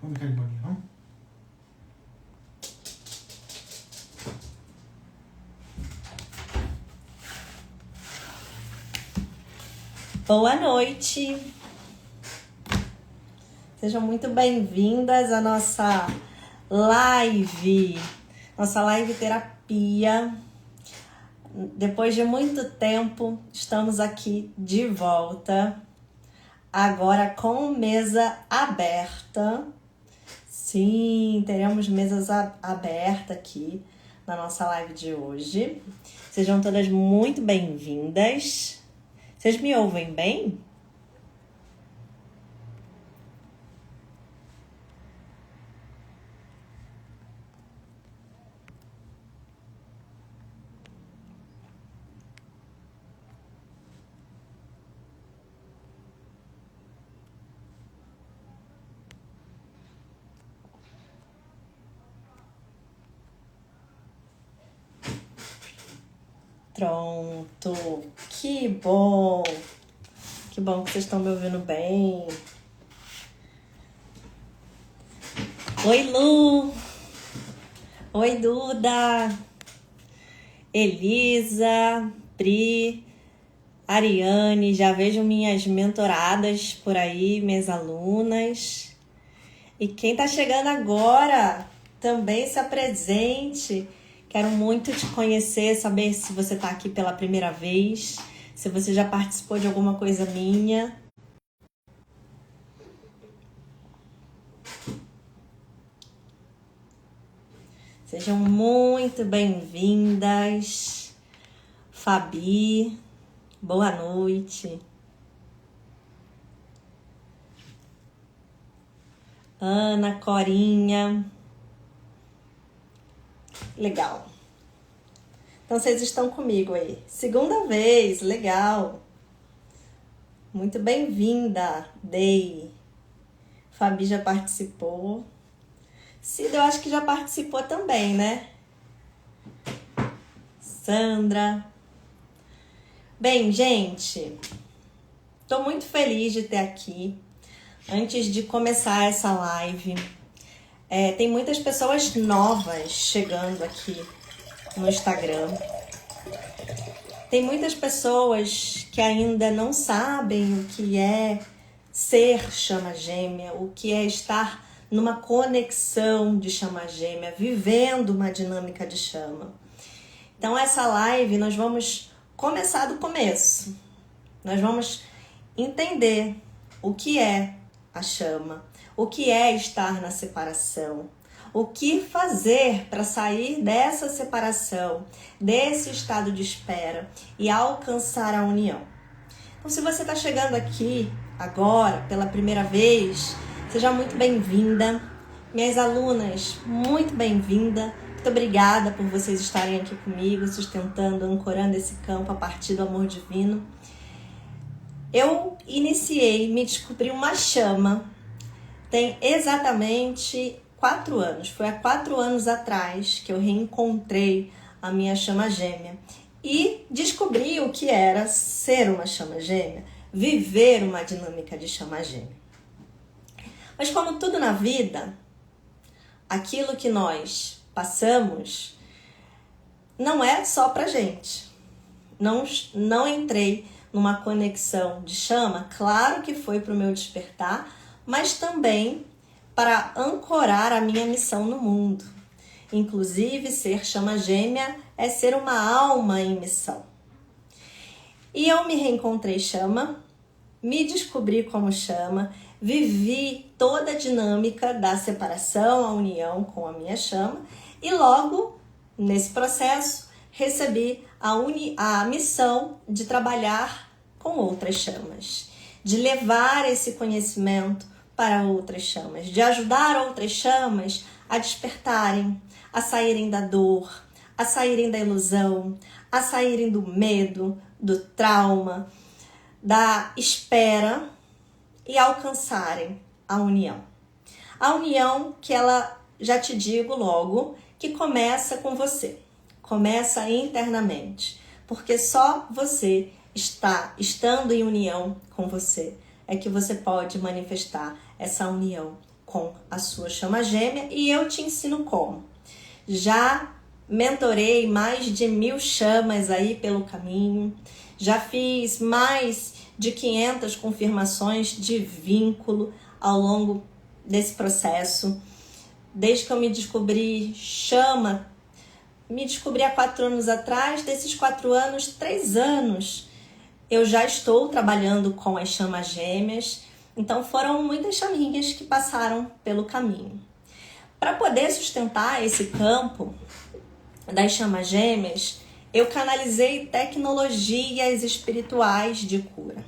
Vamos ficar de bolinha, vamos? Boa noite! Sejam muito bem-vindas à nossa live terapia. Depois de muito tempo, estamos aqui de volta, agora com mesa aberta. Sim, teremos mesas abertas aqui na nossa live de hoje. Sejam todas muito bem-vindas. Vocês me ouvem bem? Pronto, que bom! Que bom que vocês estão me ouvindo bem. Oi, Lu! Oi, Duda! Elisa, Pri, Ariane, já vejo minhas mentoradas por aí, minhas alunas. E quem tá chegando agora, também se apresente. Quero muito te conhecer, saber se você tá aqui pela primeira vez, se você já participou de alguma coisa minha. Sejam muito bem-vindas. Fabi, boa noite. Ana, Corinha. Legal. Então, vocês estão comigo aí. Segunda vez, legal. Muito bem-vinda, Dei. Fabi já participou. Cida, eu acho que já participou também, né? Sandra. Bem, gente, tô muito feliz de ter aqui. Antes de começar essa live, tem muitas pessoas novas chegando aqui no Instagram. Tem muitas pessoas que ainda não sabem o que é ser chama gêmea, o que é estar numa conexão de chama gêmea, vivendo uma dinâmica de chama. Então, essa live nós vamos começar do começo. Nós vamos entender o que é a chama, o que é estar na separação, o que fazer para sair dessa separação, desse estado de espera e alcançar a união. Então, se você está chegando aqui agora pela primeira vez, seja muito bem-vinda. Minhas alunas, muito bem-vinda. Muito obrigada por vocês estarem aqui comigo, sustentando, ancorando esse campo a partir do amor divino. Eu me descobri uma chama, tem exatamente 4 anos. Foi há 4 anos atrás que eu reencontrei a minha chama gêmea e descobri o que era ser uma chama gêmea, viver uma dinâmica de chama gêmea. Mas como tudo na vida, aquilo que nós passamos não é só pra gente. Não entrei numa conexão de chama, claro que foi pro meu despertar, mas também para ancorar a minha missão no mundo. Inclusive, ser chama gêmea é ser uma alma em missão. E eu me reencontrei chama, me descobri como chama, vivi toda a dinâmica da separação, a união com a minha chama e logo, nesse processo, recebi a missão de trabalhar com outras chamas, de levar esse conhecimento para outras chamas, de ajudar outras chamas a despertarem, a saírem da dor, a saírem da ilusão, a saírem do medo, do trauma, da espera e alcançarem a união. A união que ela, já te digo logo, que começa com você, começa internamente, porque só você estando em união com você é que você pode manifestar essa união com a sua chama gêmea e eu te ensino como. Já mentorei mais de 1000 chamas aí pelo caminho, já fiz mais de 500 confirmações de vínculo ao longo desse processo. Desde que eu me descobri chama, me descobri há 4 anos atrás, desses 4 anos, 3 anos, eu já estou trabalhando com as chamas gêmeas, então foram muitas chaminhas que passaram pelo caminho. Para poder sustentar esse campo das chamas gêmeas, eu canalizei tecnologias espirituais de cura.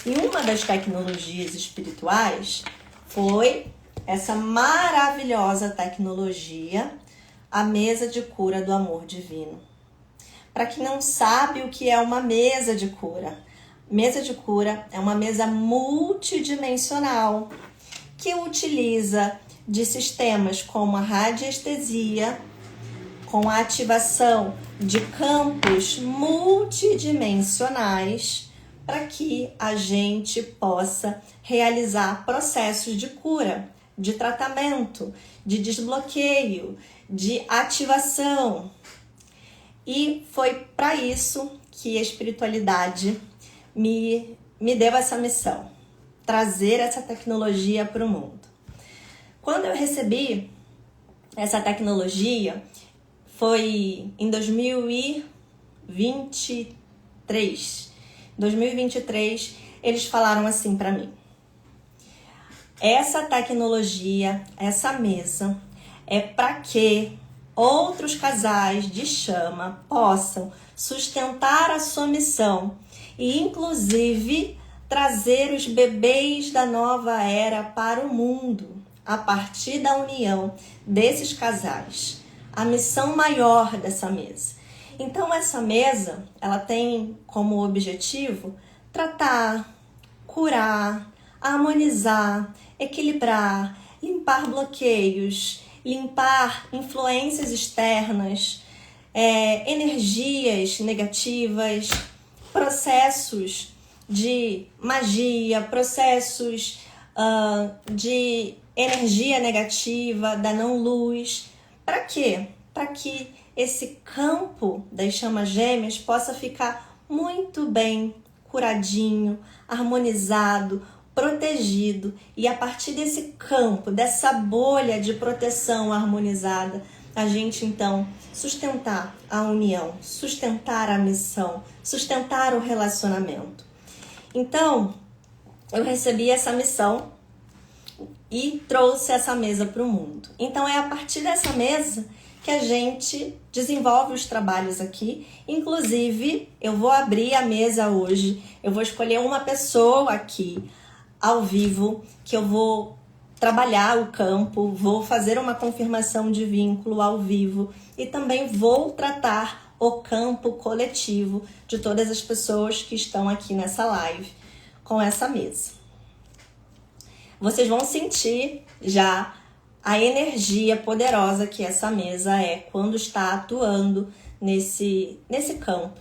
E uma das tecnologias espirituais foi essa maravilhosa tecnologia, a mesa de cura do amor divino. Para quem não sabe o que é uma mesa de cura é uma mesa multidimensional que utiliza de sistemas como a radiestesia, com a ativação de campos multidimensionais para que a gente possa realizar processos de cura, de tratamento, de desbloqueio, de ativação. E foi para isso que a espiritualidade me deu essa missão, trazer essa tecnologia para o mundo. Quando eu recebi essa tecnologia, foi em 2023. Em 2023, eles falaram assim para mim: essa tecnologia, essa mesa, é para que outros casais de chama possam sustentar a sua missão e, inclusive, trazer os bebês da nova era para o mundo a partir da união desses casais. A missão maior dessa mesa. Então, essa mesa, ela tem como objetivo tratar, curar, harmonizar, equilibrar, limpar bloqueios, limpar influências externas, energias negativas, processos de magia, processos de energia negativa, da não-luz. Para quê? Para que esse campo das chamas gêmeas possa ficar muito bem curadinho, harmonizado, protegido, e a partir desse campo, dessa bolha de proteção harmonizada, a gente então sustentar a união, sustentar a missão, sustentar o relacionamento. Então, eu recebi essa missão e trouxe essa mesa para o mundo. Então é a partir dessa mesa que a gente desenvolve os trabalhos aqui. Inclusive, eu vou abrir a mesa hoje, eu vou escolher uma pessoa aqui ao vivo, que eu vou trabalhar o campo, vou fazer uma confirmação de vínculo ao vivo e também vou tratar o campo coletivo de todas as pessoas que estão aqui nessa live com essa mesa. Vocês vão sentir já a energia poderosa que essa mesa é quando está atuando nesse campo,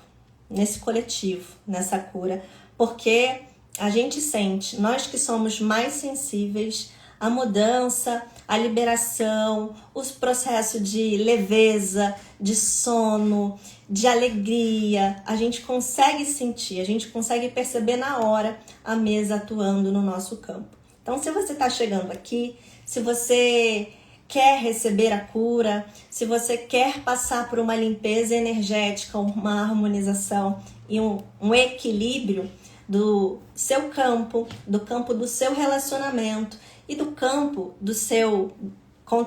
nesse coletivo, nessa cura, porque a gente sente, nós que somos mais sensíveis à mudança, à liberação, os processos de leveza, de sono, de alegria, a gente consegue sentir, a gente consegue perceber na hora a mesa atuando no nosso campo. Então, se você está chegando aqui, se você quer receber a cura, se você quer passar por uma limpeza energética, uma harmonização e um equilíbrio do seu campo, do campo do seu relacionamento e do campo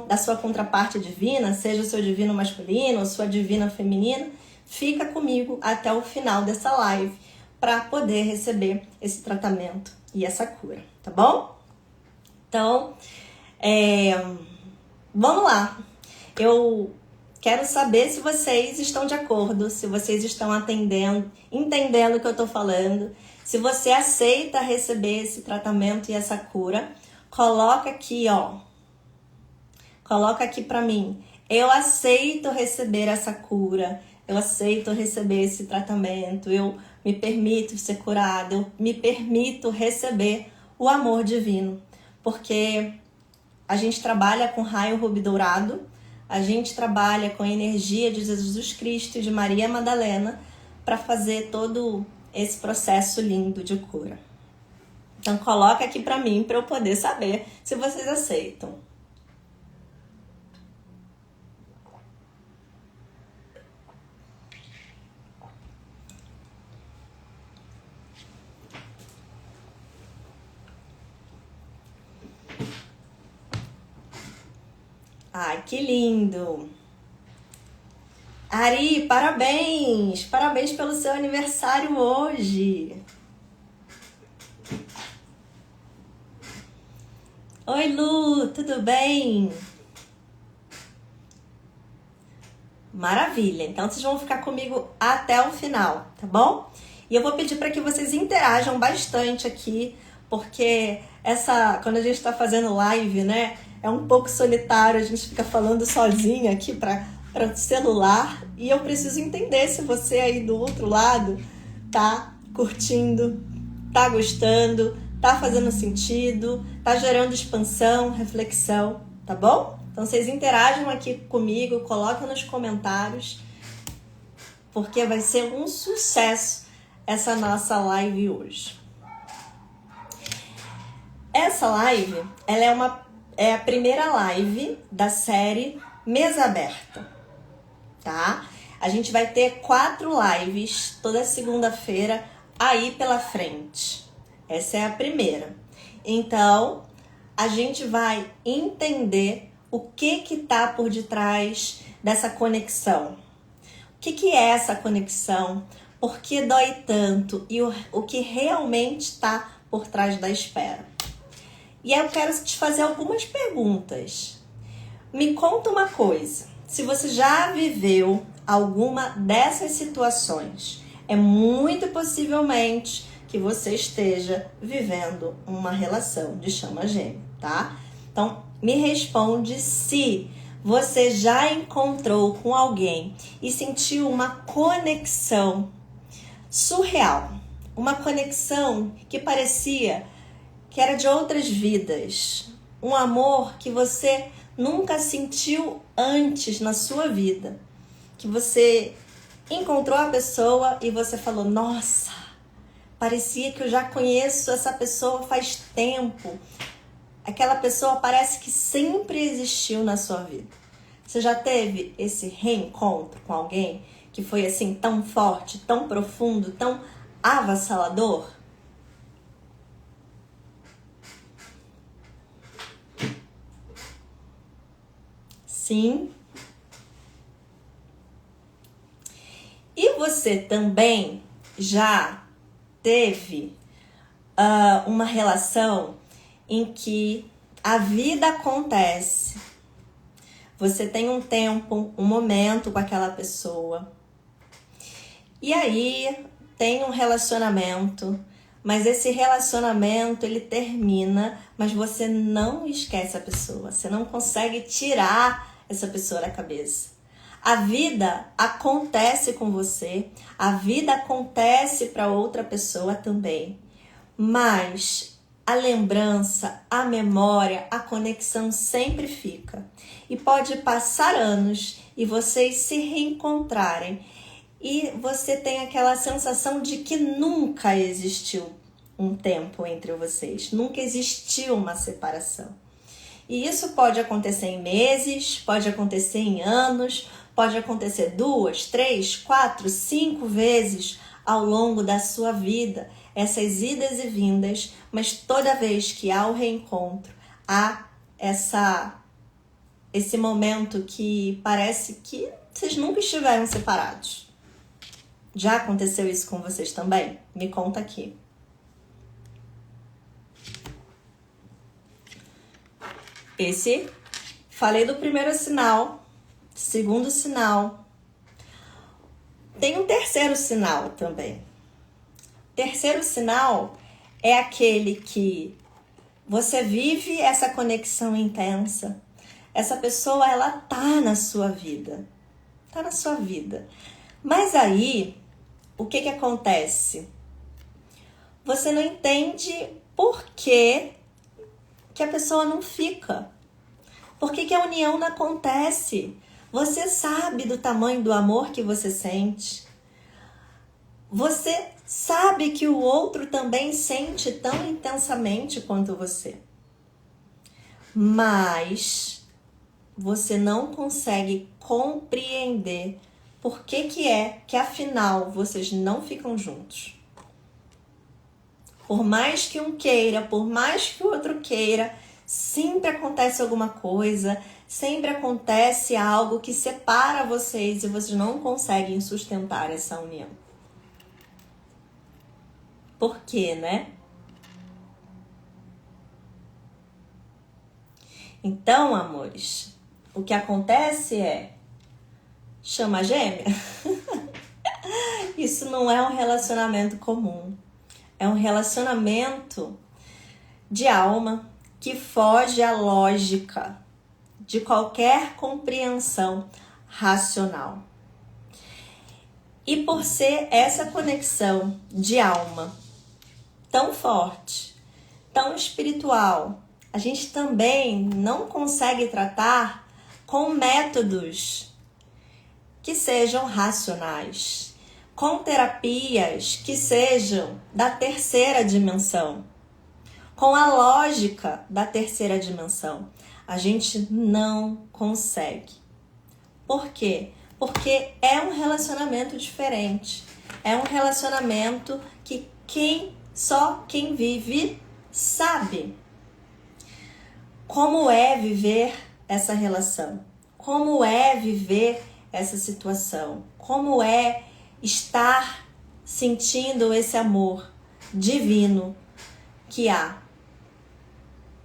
da sua contraparte divina, seja o seu divino masculino ou sua divina feminina, fica comigo até o final dessa live para poder receber esse tratamento e essa cura, tá bom? Então, vamos lá. Eu quero saber se vocês estão de acordo, se vocês estão entendendo o que eu estou falando, se você aceita receber esse tratamento e essa cura. Coloca aqui, ó. Coloca aqui para mim. Eu aceito receber essa cura. Eu aceito receber esse tratamento. Eu me permito ser curada. Eu me permito receber o amor divino. Porque a gente trabalha com raio rubi dourado, a gente trabalha com a energia de Jesus Cristo e de Maria Madalena para fazer todo esse processo lindo de cura. Então coloca aqui para mim para eu poder saber se vocês aceitam. Ai, que lindo! Ari, parabéns! Parabéns pelo seu aniversário hoje! Oi, Lu, tudo bem? Maravilha! Então vocês vão ficar comigo até o final, tá bom? E eu vou pedir para que vocês interajam bastante aqui, porque quando a gente está fazendo live, né? É um pouco solitário, a gente fica falando sozinha aqui para o celular. E eu preciso entender se você aí do outro lado tá curtindo, tá gostando, tá fazendo sentido, tá gerando expansão, reflexão, tá bom? Então vocês interajam aqui comigo, coloquem nos comentários, porque vai ser um sucesso essa nossa live hoje. Essa live, ela é a primeira live da série Mesa Aberta, tá? A gente vai ter 4 lives toda segunda-feira aí pela frente. Essa é a primeira. Então, a gente vai entender o que tá por detrás dessa conexão. O que é essa conexão? Por que dói tanto? E o que realmente está por trás da espera? E aí eu quero te fazer algumas perguntas. Me conta uma coisa. Se você já viveu alguma dessas situações, é muito possivelmente que você esteja vivendo uma relação de chama gêmea, tá? Então, me responde se você já encontrou com alguém e sentiu uma conexão surreal. Uma conexão que parecia que era de outras vidas. Um amor que você nunca sentiu antes na sua vida. Que você encontrou a pessoa e você falou, nossa, parecia que eu já conheço essa pessoa faz tempo. Aquela pessoa parece que sempre existiu na sua vida. Você já teve esse reencontro com alguém que foi assim tão forte, tão profundo, tão avassalador? Sim. E você também já teve uma relação em que a vida acontece, você tem um tempo, um momento com aquela pessoa, e aí tem um relacionamento, mas esse relacionamento ele termina, mas você não esquece a pessoa, você não consegue tirar essa pessoa da cabeça. A vida acontece com você, a vida acontece para outra pessoa também, mas a lembrança, a memória, a conexão sempre fica. E pode passar anos e vocês se reencontrarem e você tem aquela sensação de que nunca existiu um tempo entre vocês, nunca existiu uma separação. E isso pode acontecer em meses, pode acontecer em anos, pode acontecer 2, 3, 4, 5 vezes ao longo da sua vida, essas idas e vindas, mas toda vez que há o reencontro, há esse momento que parece que vocês nunca estiveram separados. Já aconteceu isso com vocês também? Me conta aqui. Falei do primeiro sinal, segundo sinal. Tem um terceiro sinal também. Terceiro sinal é aquele que você vive essa conexão intensa. Essa pessoa, ela tá na sua vida. Tá na sua vida. Mas aí, o que acontece? Você não entende por que a pessoa não fica. Por que que a união não acontece? Você sabe do tamanho do amor que você sente. Você sabe que o outro também sente tão intensamente quanto você. Mas você não consegue compreender por que que é que afinal vocês não ficam juntos. Por mais que um queira, por mais que o outro queira, sempre acontece alguma coisa, sempre acontece algo que separa vocês e vocês não conseguem sustentar essa união. Por quê, né? Então, amores, o que acontece é chama gêmea. Isso não é um relacionamento comum. É um relacionamento de alma que foge à lógica de qualquer compreensão racional. E por ser essa conexão de alma tão forte, tão espiritual, a gente também não consegue tratar com métodos que sejam racionais, com terapias que sejam da terceira dimensão, com a lógica da terceira dimensão. A gente não consegue. Por quê? Porque é um relacionamento diferente. É um relacionamento que só quem vive sabe como é viver essa relação, como é viver essa situação, como é estar sentindo esse amor divino que há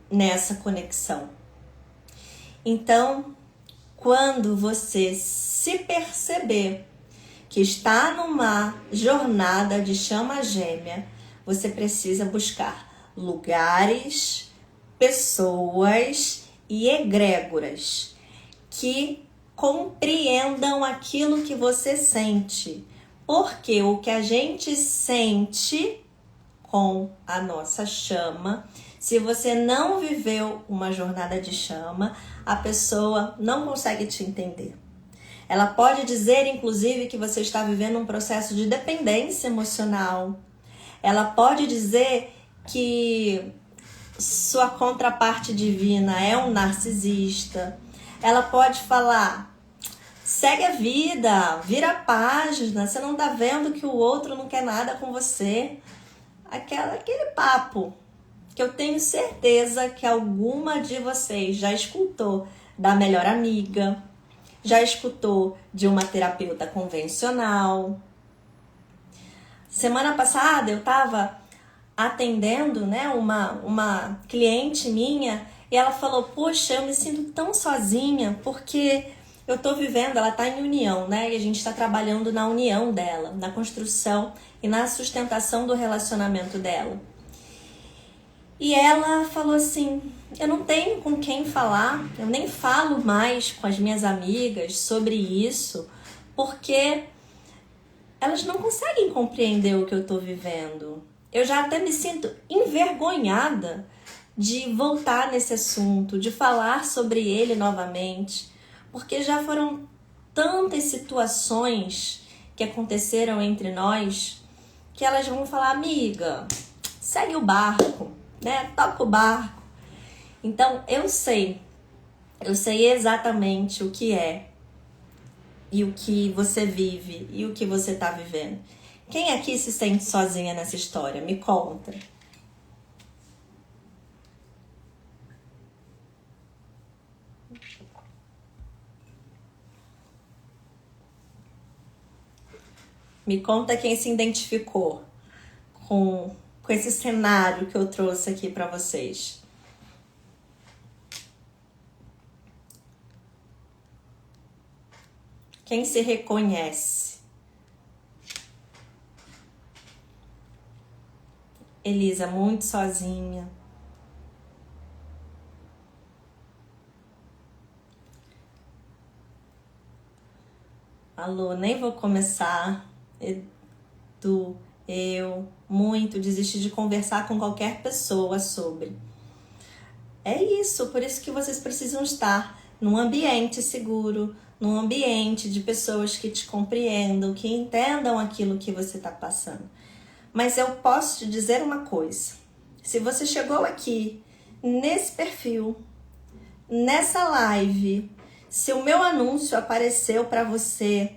nessa conexão. Então, quando você se perceber que está numa jornada de chama gêmea, você precisa buscar lugares, pessoas e egrégoras que compreendam aquilo que você sente. Porque o que a gente sente com a nossa chama, se você não viveu uma jornada de chama, a pessoa não consegue te entender. Ela pode dizer, inclusive, que você está vivendo um processo de dependência emocional. Ela pode dizer que sua contraparte divina é um narcisista. Ela pode falar, segue a vida, vira a página, você não está vendo que o outro não quer nada com você. Aquele papo que eu tenho certeza que alguma de vocês já escutou da melhor amiga, já escutou de uma terapeuta convencional. Semana passada eu estava atendendo, né, uma cliente minha e ela falou, poxa, eu me sinto tão sozinha porque eu tô vivendo, ela tá em união, né, e a gente está trabalhando na união dela, na construção e na sustentação do relacionamento dela. E ela falou assim, eu não tenho com quem falar, eu nem falo mais com as minhas amigas sobre isso, porque elas não conseguem compreender o que eu tô vivendo. Eu já até me sinto envergonhada de voltar nesse assunto, de falar sobre ele novamente, porque já foram tantas situações que aconteceram entre nós que elas vão falar, amiga, segue o barco, né? Toca o barco. Então eu sei exatamente o que é e o que você vive e o que você tá vivendo. Quem aqui se sente sozinha nessa história? Me conta. Me conta quem se identificou com esse cenário que eu trouxe aqui para vocês. Quem se reconhece? Elisa, muito sozinha. Alô, nem vou começar. Edu, eu, muito, desisti de conversar com qualquer pessoa sobre. É isso, por isso que vocês precisam estar num ambiente seguro, num ambiente de pessoas que te compreendam, que entendam aquilo que você está passando. Mas eu posso te dizer uma coisa, se você chegou aqui, nesse perfil, nessa live, se o meu anúncio apareceu para você,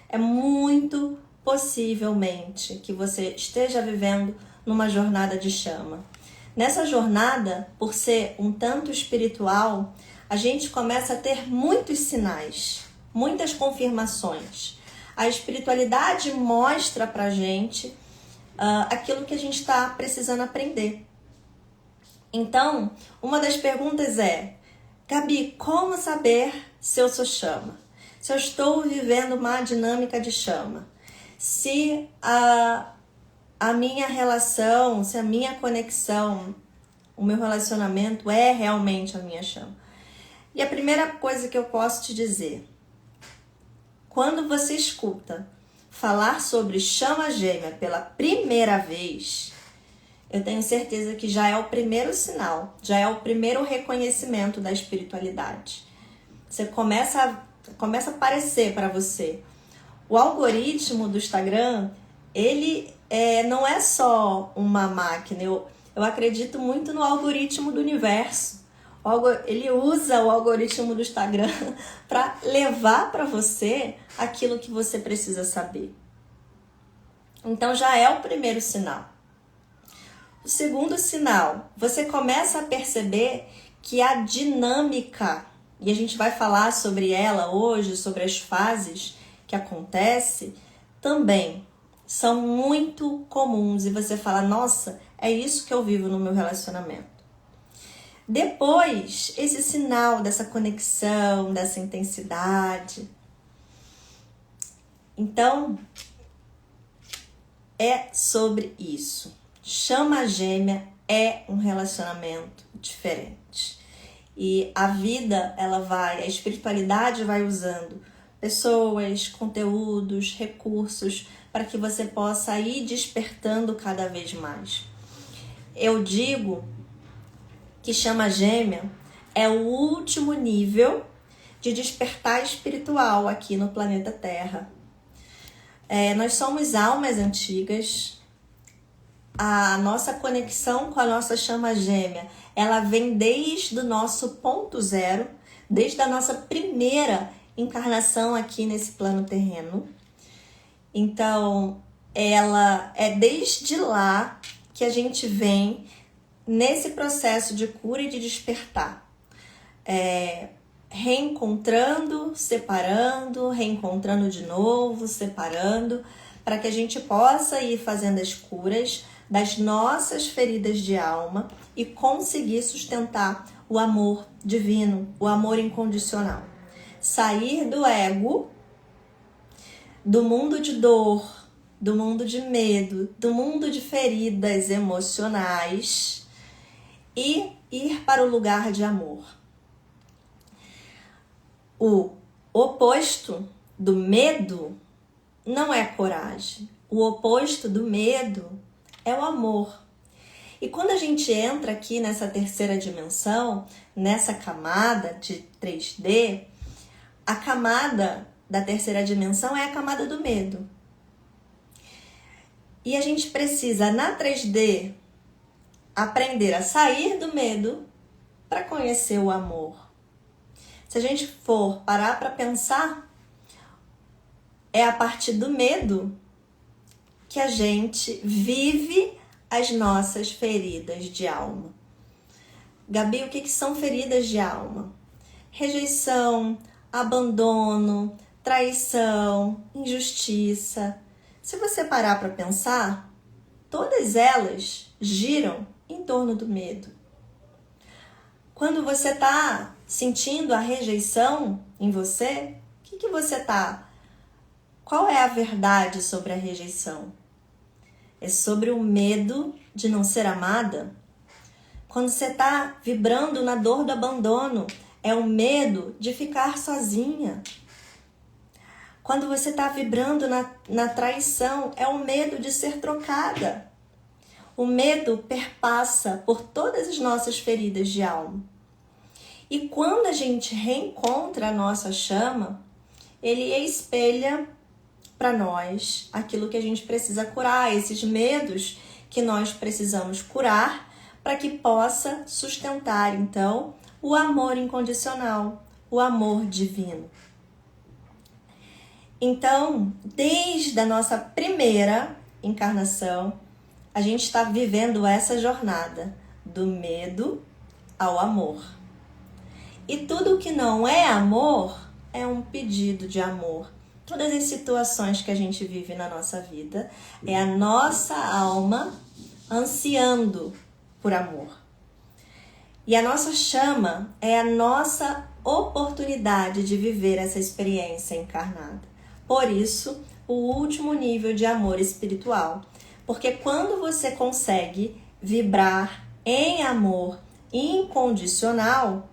é muito possivelmente que você esteja vivendo numa jornada de chama. Nessa jornada, por ser um tanto espiritual, a gente começa a ter muitos sinais, muitas confirmações. A espiritualidade mostra pra gente aquilo que a gente está precisando aprender. Então, uma das perguntas é: Gabi, como saber se eu sou chama? Se eu estou vivendo uma dinâmica de chama? Se a minha relação, se a minha conexão, o meu relacionamento é realmente a minha chama? E a primeira coisa que eu posso te dizer, quando você escuta falar sobre chama gêmea pela primeira vez, eu tenho certeza que já é o primeiro sinal, já é o primeiro reconhecimento da espiritualidade. Você começa a aparecer para você. O algoritmo do Instagram, ele não é só uma máquina. Eu acredito muito no algoritmo do universo. Ele usa o algoritmo do Instagram para levar para você aquilo que você precisa saber. Então já é o primeiro sinal. O segundo sinal, você começa a perceber que a dinâmica, e a gente vai falar sobre ela hoje, sobre as fases que acontecem, também são muito comuns. E você fala, nossa, é isso que eu vivo no meu relacionamento. Depois, esse sinal dessa conexão, dessa intensidade. Então, é sobre isso. Chama gêmea é um relacionamento diferente. E a vida, a espiritualidade vai usando pessoas, conteúdos, recursos, para que você possa ir despertando cada vez mais. Eu digo que chama gêmea é o último nível de despertar espiritual aqui no planeta Terra. Nós somos almas antigas. A nossa conexão com a nossa chama gêmea, ela vem desde o nosso ponto zero, desde a nossa primeira encarnação aqui nesse plano terreno. Então, ela é desde lá que a gente vem nesse processo de cura e de despertar. Reencontrando, separando, reencontrando de novo, separando, para que a gente possa ir fazendo as curas das nossas feridas de alma e conseguir sustentar o amor divino, o amor incondicional. Sair do ego, do mundo de dor, do mundo de medo, do mundo de feridas emocionais e ir para o lugar de amor. O oposto do medo não é coragem. O oposto do medo é o amor. E quando a gente entra aqui nessa terceira dimensão, nessa camada de 3D, a camada da terceira dimensão é a camada do medo. E a gente precisa, na 3D, aprender a sair do medo para conhecer o amor. Se a gente for parar para pensar, é a partir do medo que a gente vive as nossas feridas de alma. Gabi, o que são feridas de alma? Rejeição, abandono, traição, injustiça. Se você parar para pensar, todas elas giram em torno do medo. Quando você está sentindo a rejeição em você, o que você está? Qual é a verdade sobre a rejeição? É sobre o medo de não ser amada? Quando você está vibrando na dor do abandono, é o medo de ficar sozinha. Quando você está vibrando na traição, é o medo de ser trocada. O medo perpassa por todas as nossas feridas de alma. E quando a gente reencontra a nossa chama, ele espelha para nós aquilo que a gente precisa curar, esses medos que nós precisamos curar para que possa sustentar, então, o amor incondicional, o amor divino. Então, desde a nossa primeira encarnação, a gente está vivendo essa jornada do medo ao amor. E tudo que não é amor é um pedido de amor. Todas as situações que a gente vive na nossa vida é a nossa alma ansiando por amor. E a nossa chama é a nossa oportunidade de viver essa experiência encarnada. Por isso, o último nível de amor espiritual. Porque quando você consegue vibrar em amor incondicional,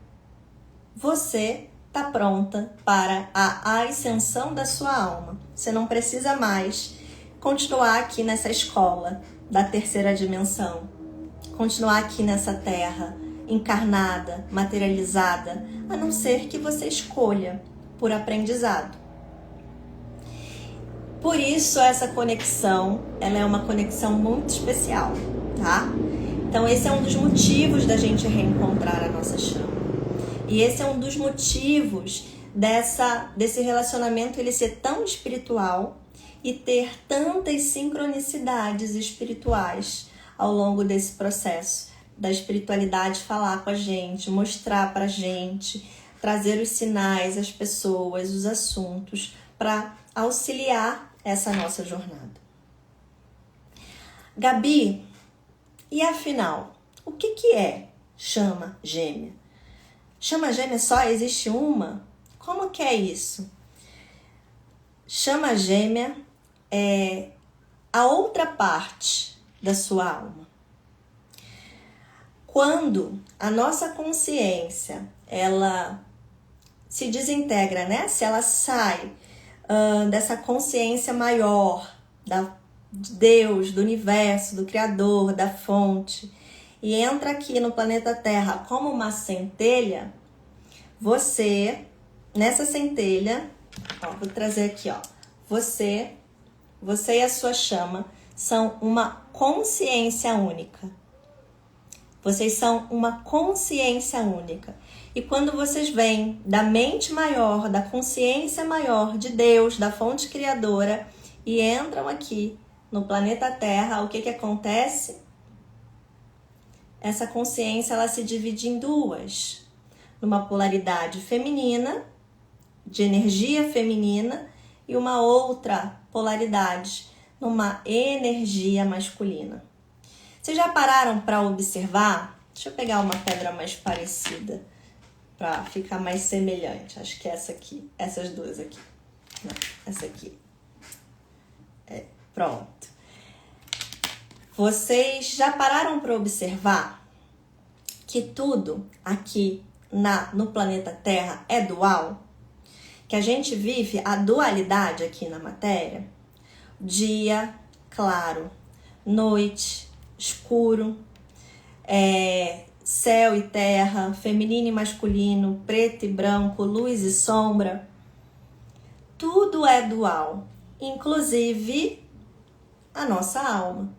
você está pronta para a ascensão da sua alma. Você não precisa mais continuar aqui nessa escola da terceira dimensão. Continuar aqui nessa terra, encarnada, materializada, a não ser que você escolha por aprendizado. Por isso essa conexão, ela é uma conexão muito especial, tá? Então esse é um dos motivos da gente reencontrar a nossa chama. E esse é um dos motivos desse relacionamento ele ser tão espiritual e ter tantas sincronicidades espirituais ao longo desse processo da espiritualidade falar com a gente, mostrar pra gente, trazer os sinais, as pessoas, os assuntos para auxiliar essa nossa jornada. Gabi, e afinal, o que é chama gêmea? Chama gêmea só existe uma? Como que é isso? Chama gêmea é a outra parte da sua alma. Quando a nossa consciência ela se desintegra, né? Se ela sai dessa consciência maior de Deus, do universo, do Criador, da fonte, e entra aqui no planeta Terra como uma centelha, você, nessa centelha, ó, vou trazer aqui, ó, você e a sua chama são uma consciência única. Vocês são uma consciência única. E quando vocês vêm da mente maior, da consciência maior de Deus, da fonte criadora, e entram aqui no planeta Terra, o que acontece? Essa consciência ela se divide em duas. Numa polaridade feminina, de energia feminina, e uma outra polaridade, numa energia masculina. Vocês já pararam para observar? Deixa eu pegar uma pedra mais parecida para ficar mais semelhante. Acho que é essa aqui, essas duas aqui. Não, essa aqui. Pronto. Vocês já pararam para observar que tudo aqui no planeta Terra é dual? Que a gente vive a dualidade aqui na matéria? Dia claro, noite escuro, céu e terra, feminino e masculino, preto e branco, luz e sombra. Tudo é dual, inclusive a nossa alma.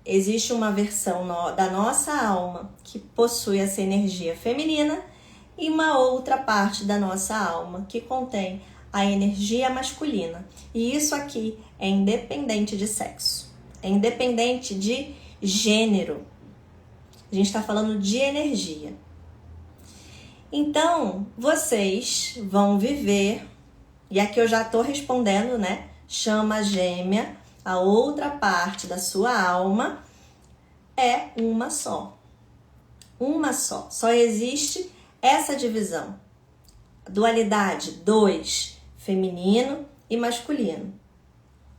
Existe uma versão da nossa alma que possui essa energia feminina e uma outra parte da nossa alma que contém a energia masculina. E isso aqui é independente de sexo, é independente de gênero. A gente está falando de energia. Então, vocês vão viver, e aqui eu já estou respondendo, né? Chama gêmea, a outra parte da sua alma é uma só. Uma só. Só existe essa divisão. Dualidade 2, feminino e masculino.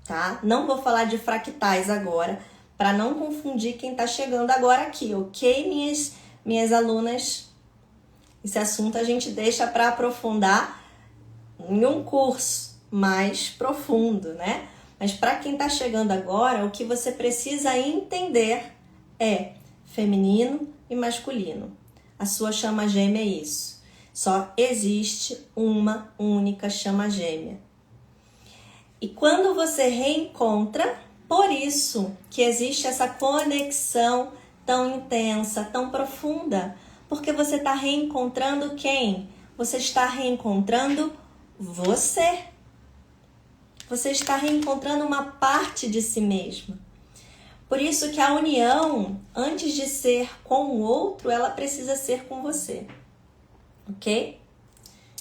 Tá? Não vou falar de fractais agora, para não confundir quem está chegando agora aqui, ok, minhas alunas? Esse assunto a gente deixa para aprofundar em um curso mais profundo, né? Mas para quem está chegando agora, o que você precisa entender é feminino e masculino. A sua chama gêmea é isso. Só existe uma única chama gêmea. E quando você reencontra, por isso que existe essa conexão tão intensa, tão profunda, porque você está reencontrando quem? Você está reencontrando você. Você está reencontrando uma parte de si mesma. Por isso que a união, antes de ser com o outro, ela precisa ser com você. Ok?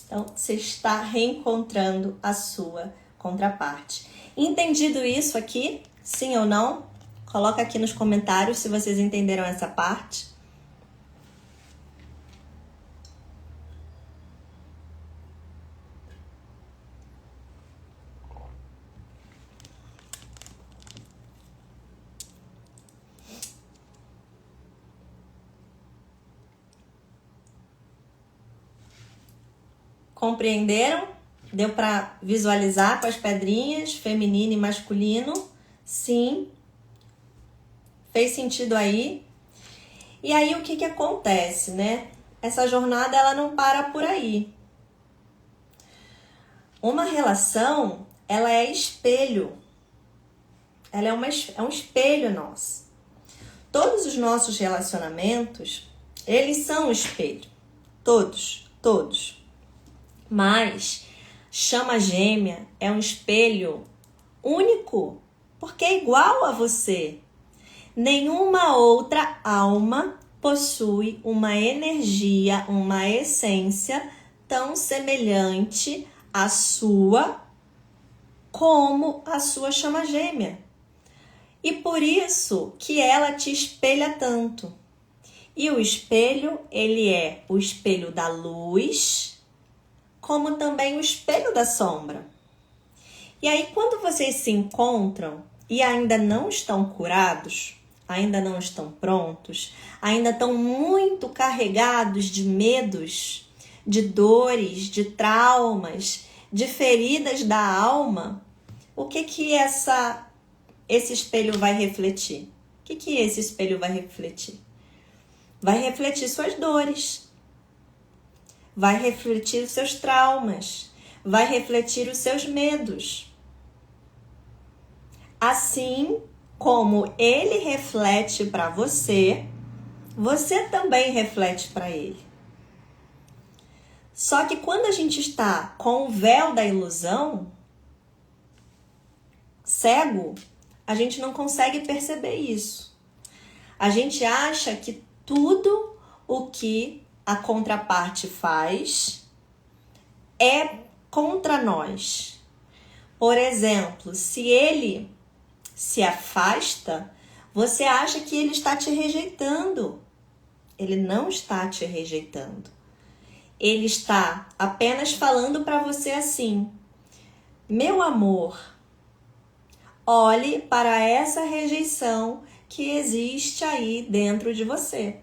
Então, você está reencontrando a sua contraparte. Entendido isso aqui? Sim ou não? Coloca aqui nos comentários se vocês entenderam essa parte. Compreenderam? Deu para visualizar com as pedrinhas, feminino e masculino? Sim. Fez sentido aí? E aí o que acontece, né? Essa jornada ela não para por aí. Uma relação, ela é espelho. Ela é um espelho nosso. Todos os nossos relacionamentos, eles são um espelho. Todos. Mas chama gêmea é um espelho único, porque é igual a você. Nenhuma outra alma possui uma energia, uma essência tão semelhante à sua como a sua chama gêmea. E por isso que ela te espelha tanto. E o espelho, ele é o espelho da luz, como também o espelho da sombra. E aí, quando vocês se encontram e ainda não estão curados, ainda não estão prontos, ainda estão muito carregados de medos, de dores, de traumas, de feridas da alma, o que esse espelho vai refletir? O que esse espelho vai refletir? Vai refletir suas dores. Vai refletir os seus traumas, vai refletir os seus medos. Assim como ele reflete para você, você também reflete para ele. Só que quando a gente está com o véu da ilusão, cego, a gente não consegue perceber isso. A gente acha que tudo o que a contraparte faz é contra nós. Por exemplo, se ele se afasta, você acha que ele está te rejeitando. Ele não está te rejeitando. Ele está apenas falando para você assim: meu amor, olhe para essa rejeição que existe aí dentro de você.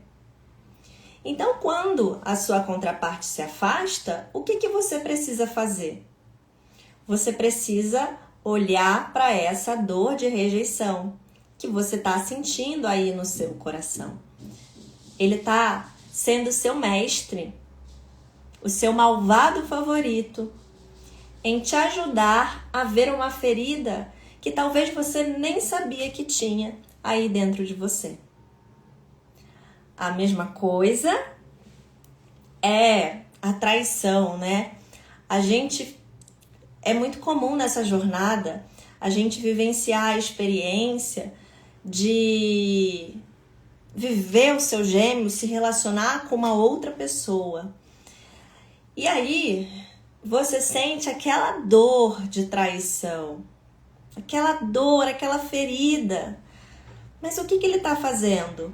Então, quando a sua contraparte se afasta, o que você precisa fazer? Você precisa olhar para essa dor de rejeição que você está sentindo aí no seu coração. Ele está sendo seu mestre, o seu malvado favorito, em te ajudar a ver uma ferida que talvez você nem sabia que tinha aí dentro de você. A mesma coisa é a traição, né? É muito comum nessa jornada a gente vivenciar a experiência de viver o seu gêmeo, se relacionar com uma outra pessoa. E aí você sente aquela dor de traição, aquela dor, aquela ferida. Mas o que ele está fazendo?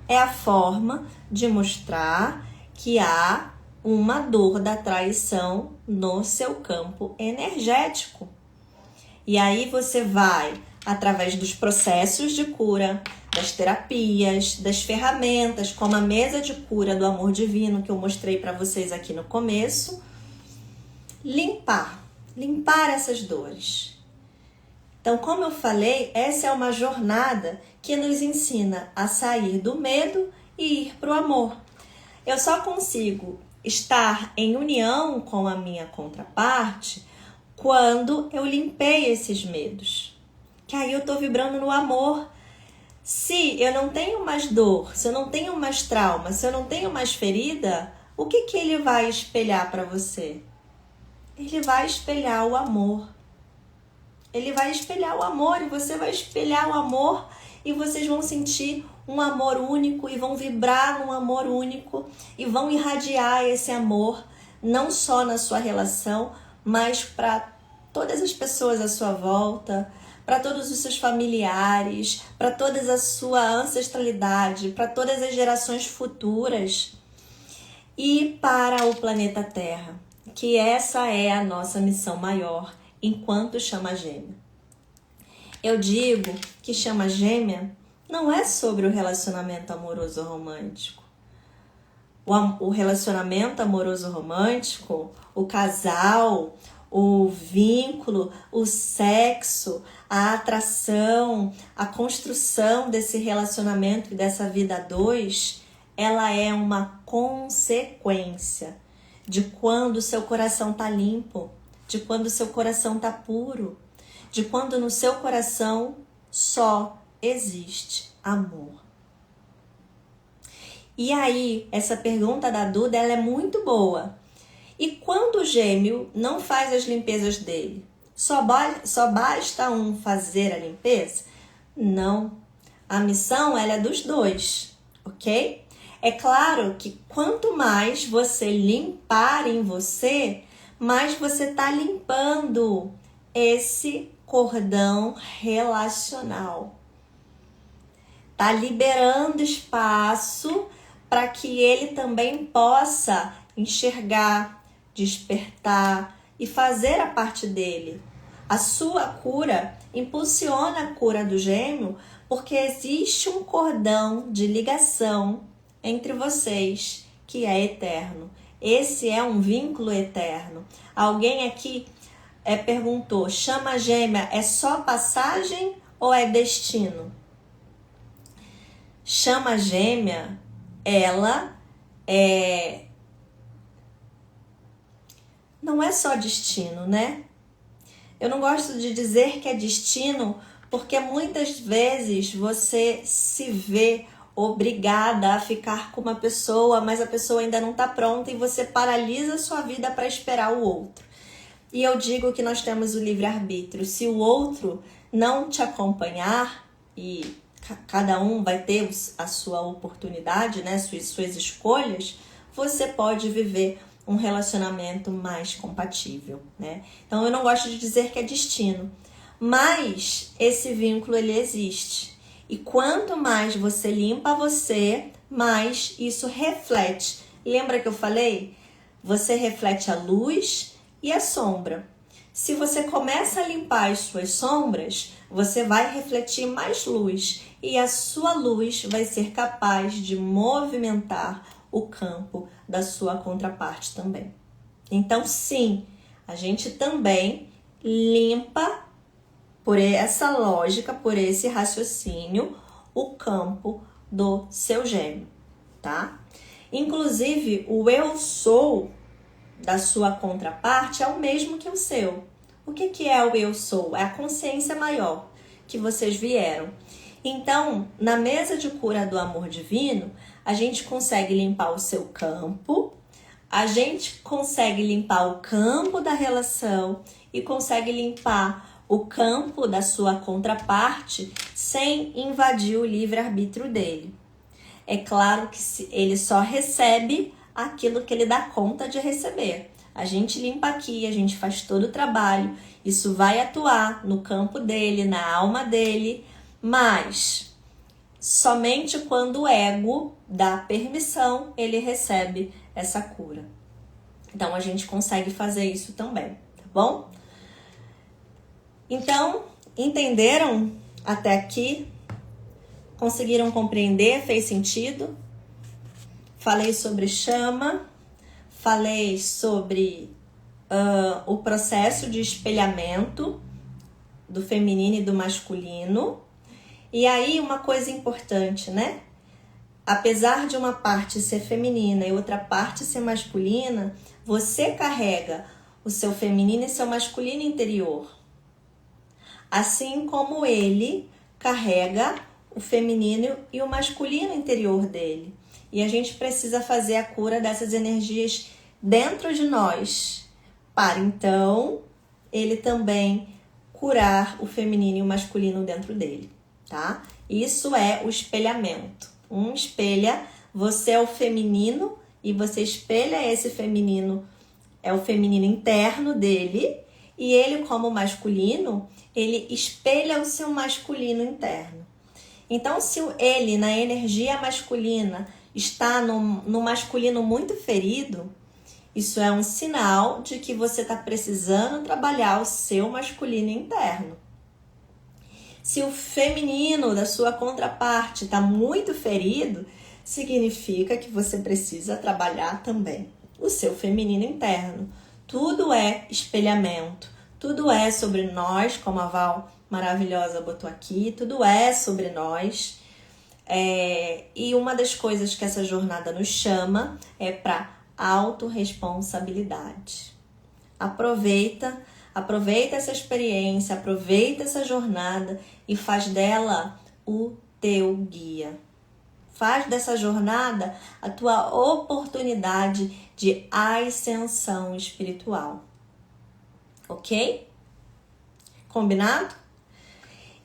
É a forma de mostrar que há uma dor da traição no seu campo energético. E aí você vai, através dos processos de cura, das terapias, das ferramentas, como a mesa de cura do amor divino que eu mostrei para vocês aqui no começo, limpar essas dores. Então, como eu falei, essa é uma jornada que nos ensina a sair do medo e ir para o amor. Eu só consigo estar em união com a minha contraparte quando eu limpei esses medos. Que aí eu estou vibrando no amor. Se eu não tenho mais dor, se eu não tenho mais trauma, se eu não tenho mais ferida, o que ele vai espelhar para você? Ele vai espelhar o amor. Ele vai espelhar o amor e você vai espelhar o amor e vocês vão sentir um amor único e vão vibrar num amor único e vão irradiar esse amor não só na sua relação, mas para todas as pessoas à sua volta, para todos os seus familiares, para toda a sua ancestralidade, para todas as gerações futuras e para o planeta Terra, que essa é a nossa missão maior enquanto chama gêmea. Eu digo que chama gêmea não é sobre o relacionamento amoroso romântico. O relacionamento amoroso romântico, o casal, o vínculo, o sexo, a atração, a construção desse relacionamento e dessa vida a dois, ela é uma consequência de quando o seu coração está limpo, de quando o seu coração está puro, de quando no seu coração só existe amor. E aí, essa pergunta da Duda, ela é muito boa. E quando o gêmeo não faz as limpezas dele, só basta um fazer a limpeza? Não. A missão, ela é dos dois, ok? É claro que quanto mais você limpar em você, mais você está limpando esse cordão relacional. Está liberando espaço para que ele também possa enxergar, despertar e fazer a parte dele. A sua cura impulsiona a cura do gêmeo porque existe um cordão de ligação entre vocês que é eterno. Esse é um vínculo eterno. Alguém aqui perguntou, chama gêmea é só passagem ou é destino? Chama gêmea, ela não é só destino, né? Eu não gosto de dizer que é destino porque muitas vezes você se vê obrigada a ficar com uma pessoa, mas a pessoa ainda não está pronta e você paralisa a sua vida para esperar o outro. E eu digo que nós temos o livre-arbítrio. Se o outro não te acompanhar, e cada um vai ter a sua oportunidade, né, suas escolhas, você pode viver um relacionamento mais compatível, né? Então eu não gosto de dizer que é destino, mas esse vínculo ele existe. E quanto mais você limpa você, mais isso reflete. Lembra que eu falei? Você reflete a luz e a sombra. Se você começa a limpar as suas sombras, você vai refletir mais luz e a sua luz vai ser capaz de movimentar o campo da sua contraparte também. Então, sim, a gente também limpa por essa lógica, por esse raciocínio, o campo do seu gêmeo, tá? Inclusive, o eu sou da sua contraparte é o mesmo que o seu. O que é o eu sou? É a consciência maior que vocês vieram. Então, na mesa de cura do amor divino, a gente consegue limpar o seu campo, a gente consegue limpar o campo da relação e consegue limpar o campo da sua contraparte sem invadir o livre-arbítrio dele. É claro que ele só recebe aquilo que ele dá conta de receber. A gente limpa aqui, a gente faz todo o trabalho, isso vai atuar no campo dele, na alma dele, mas somente quando o ego dá permissão, ele recebe essa cura. Então, a gente consegue fazer isso também, tá bom? Então, entenderam até aqui? Conseguiram compreender? Fez sentido? Falei sobre chama, falei sobre o processo de espelhamento do feminino e do masculino. E aí uma coisa importante, né? Apesar de uma parte ser feminina e outra parte ser masculina, você carrega o seu feminino e seu masculino interior. Assim como ele carrega o feminino e o masculino interior dele. E a gente precisa fazer a cura dessas energias dentro de nós, para então ele também curar o feminino e o masculino dentro dele, tá? Isso é o espelhamento. Um espelha, você é o feminino e você espelha esse feminino, é o feminino interno dele, e ele, como masculino, ele espelha o seu masculino interno. Então, se ele, na energia masculina, está no masculino muito ferido, isso é um sinal de que você está precisando trabalhar o seu masculino interno. Se o feminino da sua contraparte está muito ferido, significa que você precisa trabalhar também o seu feminino interno. Tudo é espelhamento, tudo é sobre nós, como a Val maravilhosa botou aqui, tudo é sobre nós. E uma das coisas que essa jornada nos chama é para autorresponsabilidade. Aproveita essa experiência, aproveita essa jornada e faz dela o teu guia. Faz dessa jornada a tua oportunidade de ascensão espiritual. Ok? Combinado?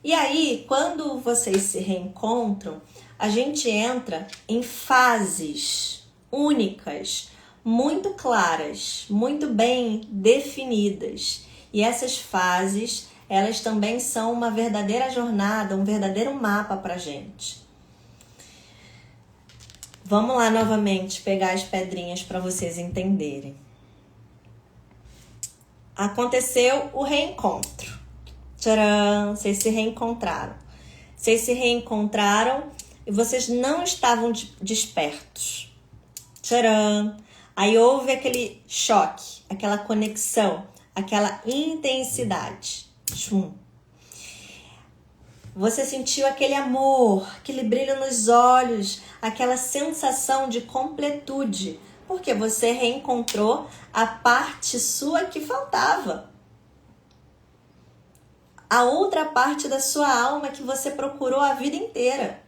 E aí, quando vocês se reencontram, a gente entra em fases únicas, muito claras, muito bem definidas. E essas fases, elas também são uma verdadeira jornada, um verdadeiro mapa pra gente. Vamos lá novamente pegar as pedrinhas para vocês entenderem. Aconteceu o reencontro. Tcharam! Vocês se reencontraram. Vocês se reencontraram e vocês não estavam despertos. Tcharam! Aí houve aquele choque, aquela conexão, aquela intensidade. Tchum. Você sentiu aquele amor, aquele brilho nos olhos, aquela sensação de completude, porque você reencontrou a parte sua que faltava. A outra parte da sua alma que você procurou a vida inteira.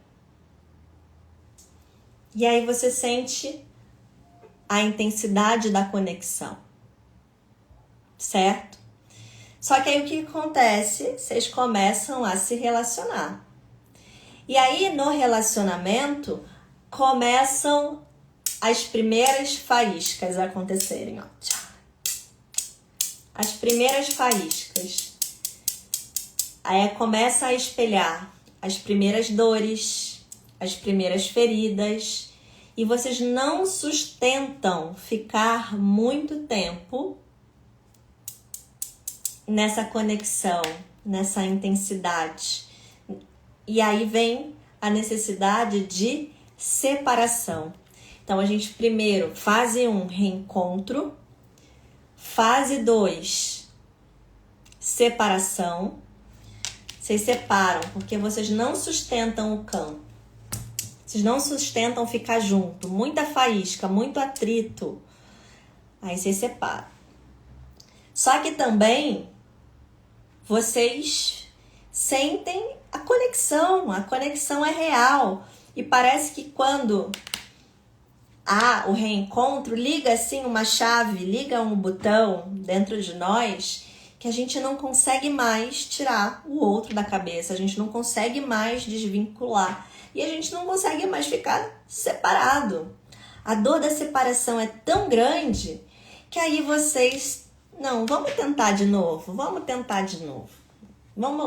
E aí você sente a intensidade da conexão, certo? Só que aí o que acontece? Vocês começam a se relacionar. E aí no relacionamento começam as primeiras faíscas a acontecerem. Ó. As primeiras faíscas. Aí começa a espelhar as primeiras dores, as primeiras feridas. E vocês não sustentam ficar muito tempo nessa conexão, nessa intensidade. E aí vem a necessidade de separação. Então, a gente primeiro, fase 1, reencontro. Fase 2, separação. Vocês separam, porque vocês não sustentam o campo. Vocês não sustentam ficar junto. Muita faísca, muito atrito. Aí vocês separam. Só que também vocês sentem a conexão é real. E parece que quando há o reencontro, liga assim uma chave, liga um botão dentro de nós que a gente não consegue mais tirar o outro da cabeça, a gente não consegue mais desvincular e a gente não consegue mais ficar separado. A dor da separação é tão grande que aí vocês... Não, vamos tentar de novo. Vamos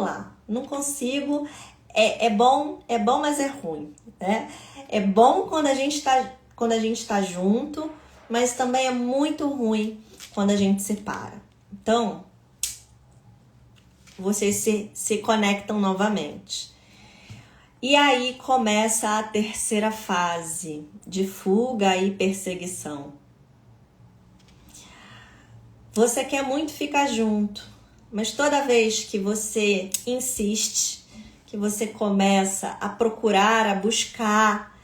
lá. Não consigo. É bom, mas é ruim, né? É bom quando a gente tá junto, mas também é muito ruim quando a gente separa. Então, vocês se conectam novamente. E aí começa a terceira fase de fuga e perseguição. Você quer muito ficar junto, mas toda vez que você insiste, que você começa a procurar, a buscar,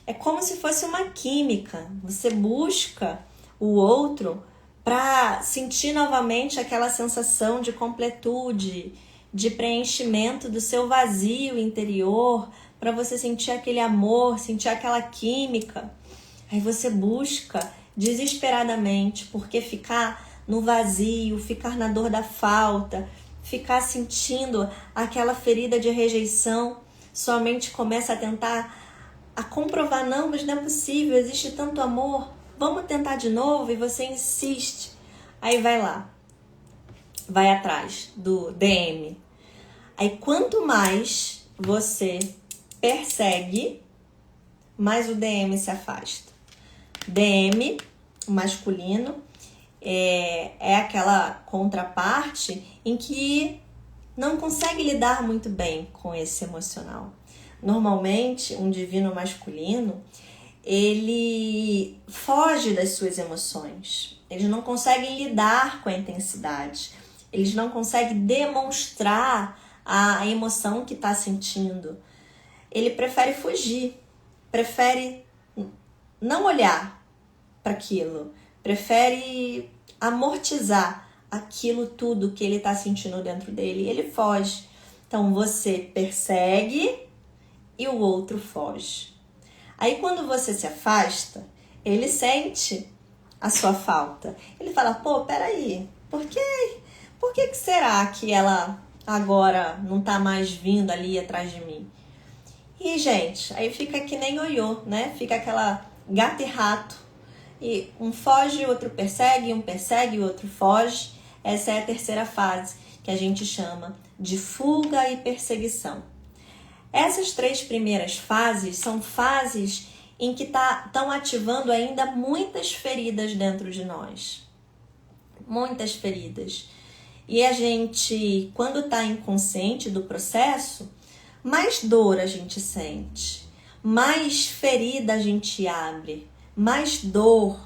é como se fosse uma química. Você busca o outro para sentir novamente aquela sensação de completude, de preenchimento do seu vazio interior, para você sentir aquele amor, sentir aquela química. Aí você busca desesperadamente, porque ficar no vazio, ficar na dor da falta, ficar sentindo aquela ferida de rejeição, sua mente começa a tentar a comprovar, não, mas não é possível, existe tanto amor, vamos tentar de novo, e você insiste. Aí vai lá, vai atrás do DM. Aí quanto mais você persegue, mais o DM se afasta. DM, o masculino, é aquela contraparte em que não consegue lidar muito bem com esse emocional. Normalmente, um divino masculino, ele foge das suas emoções. Eles não conseguem lidar com a intensidade. Eles não conseguem demonstrar a emoção que está sentindo. Ele prefere fugir, prefere não olhar para aquilo, prefere amortizar aquilo tudo que ele está sentindo dentro dele e ele foge. Então você persegue e o outro foge. Aí quando você se afasta, ele sente a sua falta. Ele fala, pô, peraí, por que será que ela agora não tá mais vindo ali atrás de mim? E, gente, aí fica que nem ioiô, né? Fica aquela gato e rato. E um foge, o outro persegue, um persegue, o outro foge. Essa é a terceira fase, que a gente chama de fuga e perseguição. Essas três primeiras fases são fases em que estão ativando ainda muitas feridas dentro de nós. Muitas feridas. E a gente, quando está inconsciente do processo, mais dor a gente sente, mais ferida a gente abre, mais dor,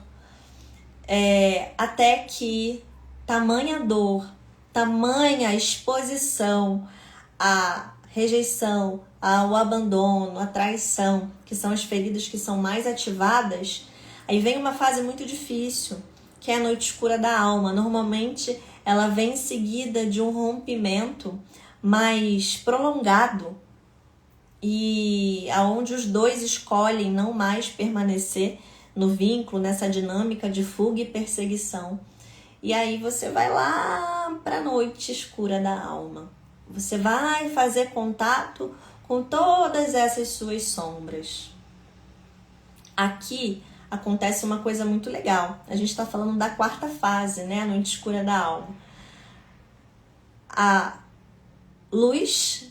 até que tamanha dor, tamanha exposição à rejeição, ao abandono, à traição, que são as feridas que são mais ativadas, aí vem uma fase muito difícil, que é a noite escura da alma. Normalmente ela vem seguida de um rompimento mais prolongado e aonde os dois escolhem não mais permanecer no vínculo, nessa dinâmica de fuga e perseguição. E aí você vai lá para a noite escura da alma. Você vai fazer contato com todas essas suas sombras. Aqui acontece uma coisa muito legal. A gente está falando da quarta fase, né? A noite escura da alma. A luz,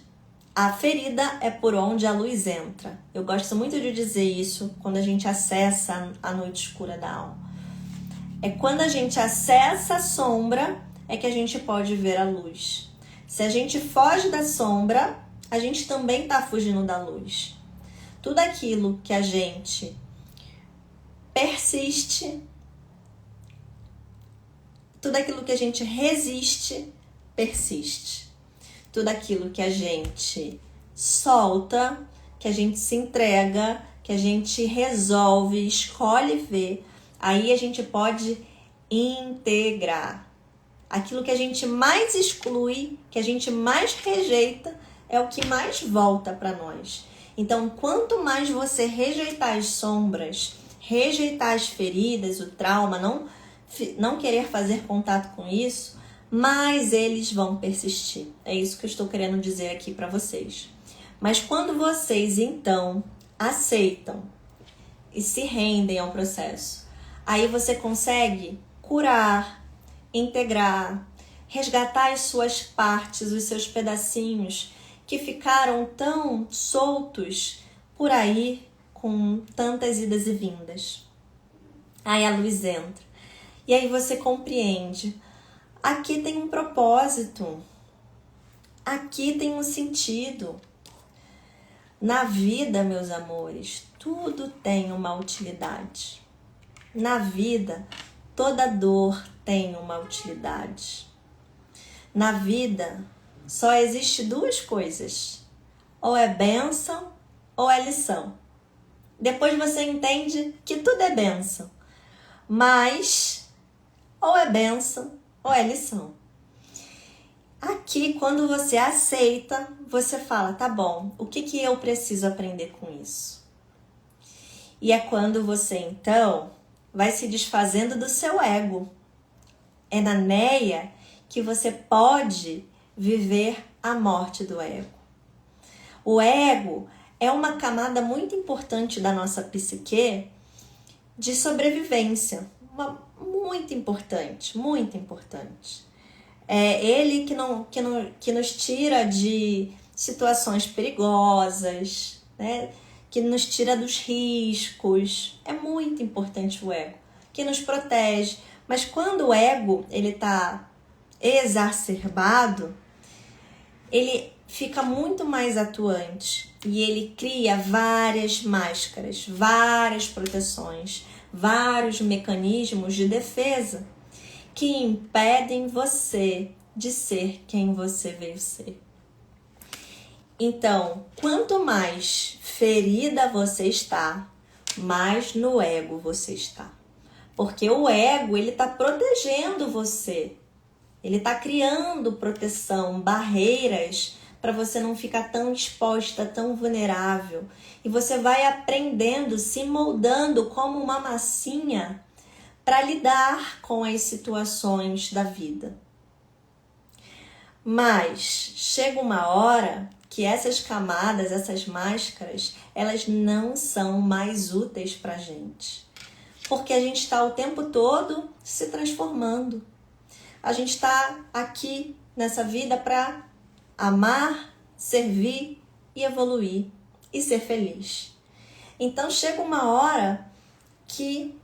a ferida é por onde a luz entra. Eu gosto muito de dizer isso quando a gente acessa a noite escura da alma. É quando a gente acessa a sombra é que a gente pode ver a luz. Se a gente foge da sombra, a gente também está fugindo da luz. Tudo aquilo que a gente persiste, tudo aquilo que a gente resiste, persiste. Tudo aquilo que a gente solta, que a gente se entrega, que a gente resolve, escolhe ver, aí a gente pode integrar. Aquilo que a gente mais exclui, que a gente mais rejeita, é o que mais volta para nós. Então, quanto mais você rejeitar as sombras, rejeitar as feridas, o trauma, não querer fazer contato com isso, mais eles vão persistir. É isso que eu estou querendo dizer aqui para vocês. Mas quando vocês, então, aceitam e se rendem ao processo, aí você consegue curar, integrar, resgatar as suas partes, os seus pedacinhos que ficaram tão soltos por aí com tantas idas e vindas. Aí a luz entra. E aí você compreende. Aqui tem um propósito. Aqui tem um sentido. Na vida, meus amores, tudo tem uma utilidade. Na vida, toda dor tem uma utilidade. Na vida, só existe duas coisas. Ou é bênção ou é lição. Depois você entende que tudo é bênção. Mas ou é bênção ou é lição. Aqui, quando você aceita, você fala, tá bom, o que eu preciso aprender com isso? E é quando você, então, vai se desfazendo do seu ego. É na Neia que você pode viver a morte do ego. O ego é uma camada muito importante da nossa psique de sobrevivência. Muito importante, muito importante. É ele que nos tira de situações perigosas, né? Que nos tira dos riscos. É muito importante o ego, que nos protege. Mas quando o ego está exacerbado, ele fica muito mais atuante e ele cria várias máscaras, várias proteções, vários mecanismos de defesa que impedem você de ser quem você veio ser. Então, quanto mais ferida você está, mais no ego você está. Porque o ego, ele está protegendo você. Ele está criando proteção, barreiras para você não ficar tão exposta, tão vulnerável. E você vai aprendendo, se moldando como uma massinha para lidar com as situações da vida. Mas chega uma hora que essas camadas, essas máscaras, elas não são mais úteis para a gente. Porque a gente está o tempo todo se transformando. A gente está aqui nessa vida para amar, servir e evoluir e ser feliz. Então chega uma hora que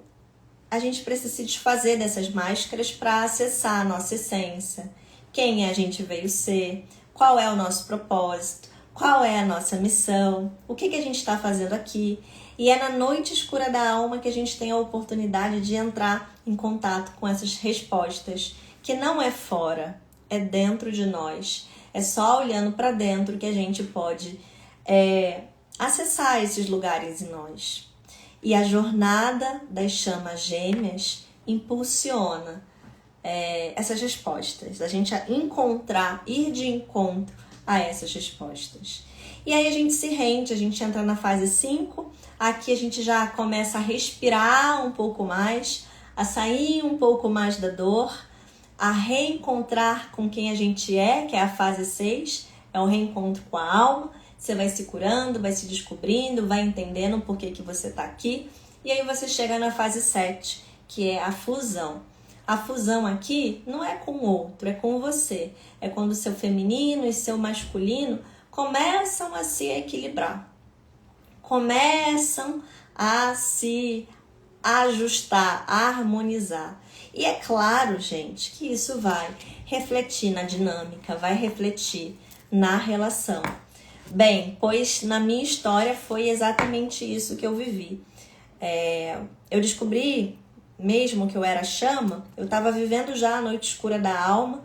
a gente precisa se desfazer dessas máscaras para acessar a nossa essência. Quem a gente veio ser, qual é o nosso propósito, qual é a nossa missão, o que a gente está fazendo aqui. E é na noite escura da alma que a gente tem a oportunidade de entrar em contato com essas respostas, que não é fora, é dentro de nós. É só olhando para dentro que a gente pode acessar esses lugares em nós. E a jornada das chamas gêmeas impulsiona essas respostas, a gente encontrar, ir de encontro a essas respostas. E aí a gente se rende, a gente entra na fase 5, aqui a gente já começa a respirar um pouco mais, a sair um pouco mais da dor, a reencontrar com quem a gente é, que é a fase 6, é o reencontro com a alma. Você vai se curando, vai se descobrindo, vai entendendo por que você está aqui. E aí você chega na fase 7, que é a fusão. A fusão aqui não é com o outro, é com você. É quando o seu feminino e seu masculino começam a se equilibrar. Começam a se ajustar, a harmonizar. E é claro, gente, que isso vai refletir na dinâmica, vai refletir na relação. Bem, pois na minha história foi exatamente isso que eu vivi. Eu descobri, mesmo que eu era chama, eu estava vivendo já a noite escura da alma,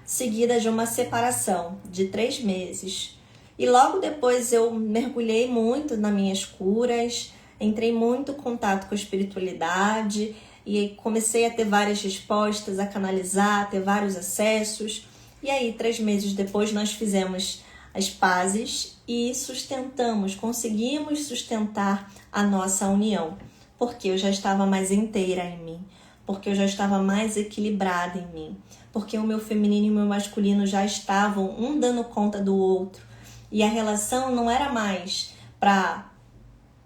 seguida de uma separação de 3 meses. E logo depois eu mergulhei muito nas minhas curas, entrei muito em contato com a espiritualidade e comecei a ter várias respostas, a canalizar, a ter vários acessos. E aí, 3 meses depois, nós fizemos as pazes e conseguimos sustentar a nossa união, porque eu já estava mais inteira em mim, porque eu já estava mais equilibrada em mim, porque o meu feminino e o meu masculino já estavam um dando conta do outro, e a relação não era mais para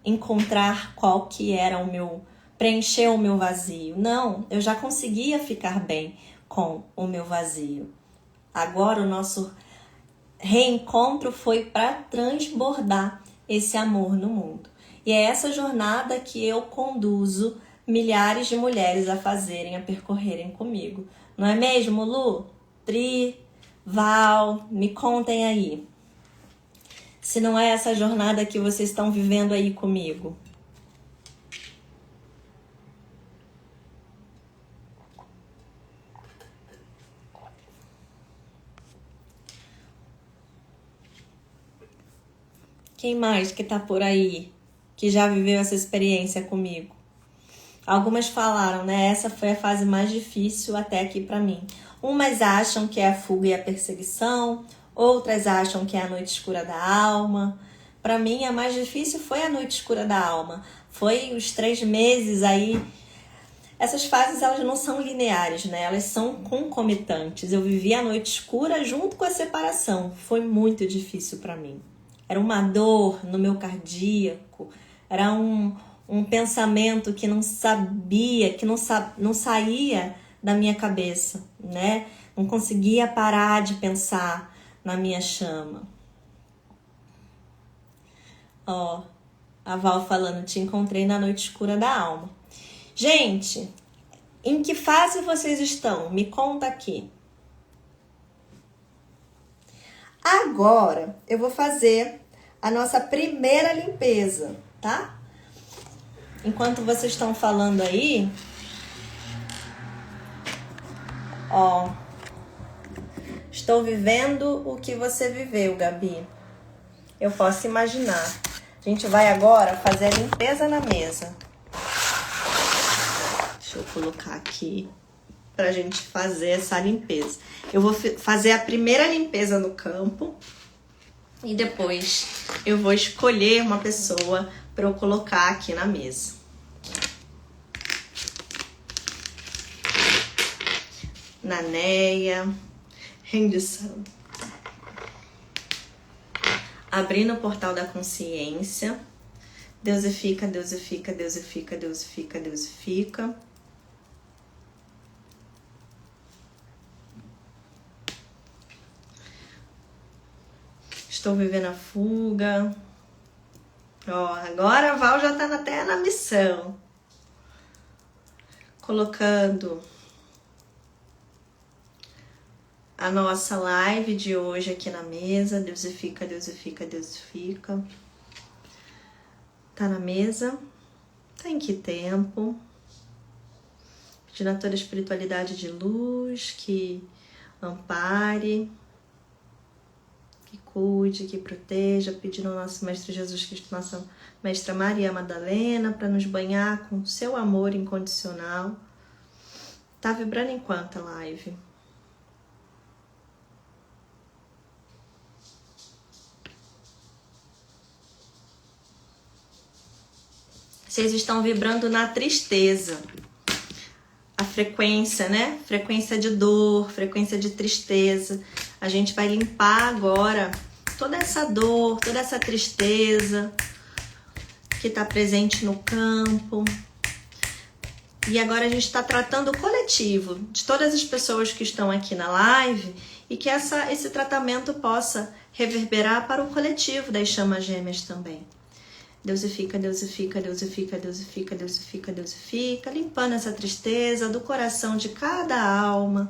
encontrar qual que era preencher o meu vazio. Não, eu já conseguia ficar bem com o meu vazio. Agora o nosso reencontro foi para transbordar esse amor no mundo. E é essa jornada que eu conduzo milhares de mulheres a percorrerem comigo. Não é mesmo, Lu? Pri, Val, me contem aí. Se não é essa jornada que vocês estão vivendo aí comigo. Quem mais que tá por aí, que já viveu essa experiência comigo? Algumas falaram, né? Essa foi a fase mais difícil até aqui pra mim. Umas acham que é a fuga e a perseguição, outras acham que é a noite escura da alma. Pra mim, a mais difícil foi a noite escura da alma. Foi os 3 meses aí. Essas fases, elas não são lineares, né? Elas são concomitantes. Eu vivi a noite escura junto com a separação. Foi muito difícil pra mim. Era uma dor no meu cardíaco. Era um pensamento que não sabia, que não saía da minha cabeça, né? Não conseguia parar de pensar na minha chama. Ó, a Val falando, te encontrei na noite escura da alma. Gente, em que fase vocês estão? Me conta aqui. Agora, eu vou fazer a nossa primeira limpeza, tá? Enquanto vocês estão falando aí, ó, estou vivendo o que você viveu, Gabi. Eu posso imaginar. A gente vai agora fazer a limpeza na mesa. Deixa eu colocar aqui pra gente fazer essa limpeza. Eu vou fazer a primeira limpeza no campo e depois eu vou escolher uma pessoa para eu colocar aqui na mesa. Naneia, rendição. Abrindo o portal da consciência. Deusifica, deusifica, deusifica, deusifica, deusifica. Estou vivendo a fuga. Ó, agora a Val já tá até na missão. Colocando a nossa live de hoje aqui na mesa. Deusifica, deusifica, deusifica. Tá na mesa. Tá em que tempo? Pedindo a toda a espiritualidade de luz que ampare, que cuide, que proteja, pedindo ao nosso Mestre Jesus Cristo, nossa Mestra Maria Madalena, para nos banhar com seu amor incondicional. Tá vibrando em quanta live? Vocês estão vibrando na tristeza. A frequência, né? Frequência de dor, frequência de tristeza. A gente vai limpar agora toda essa dor, toda essa tristeza que está presente no campo. E agora a gente está tratando o coletivo de todas as pessoas que estão aqui na live e que esse tratamento possa reverberar para o coletivo das chamas gêmeas também. Deusifica, deusifica, deusifica, deusifica, deusifica, deusifica, limpando essa tristeza do coração de cada alma.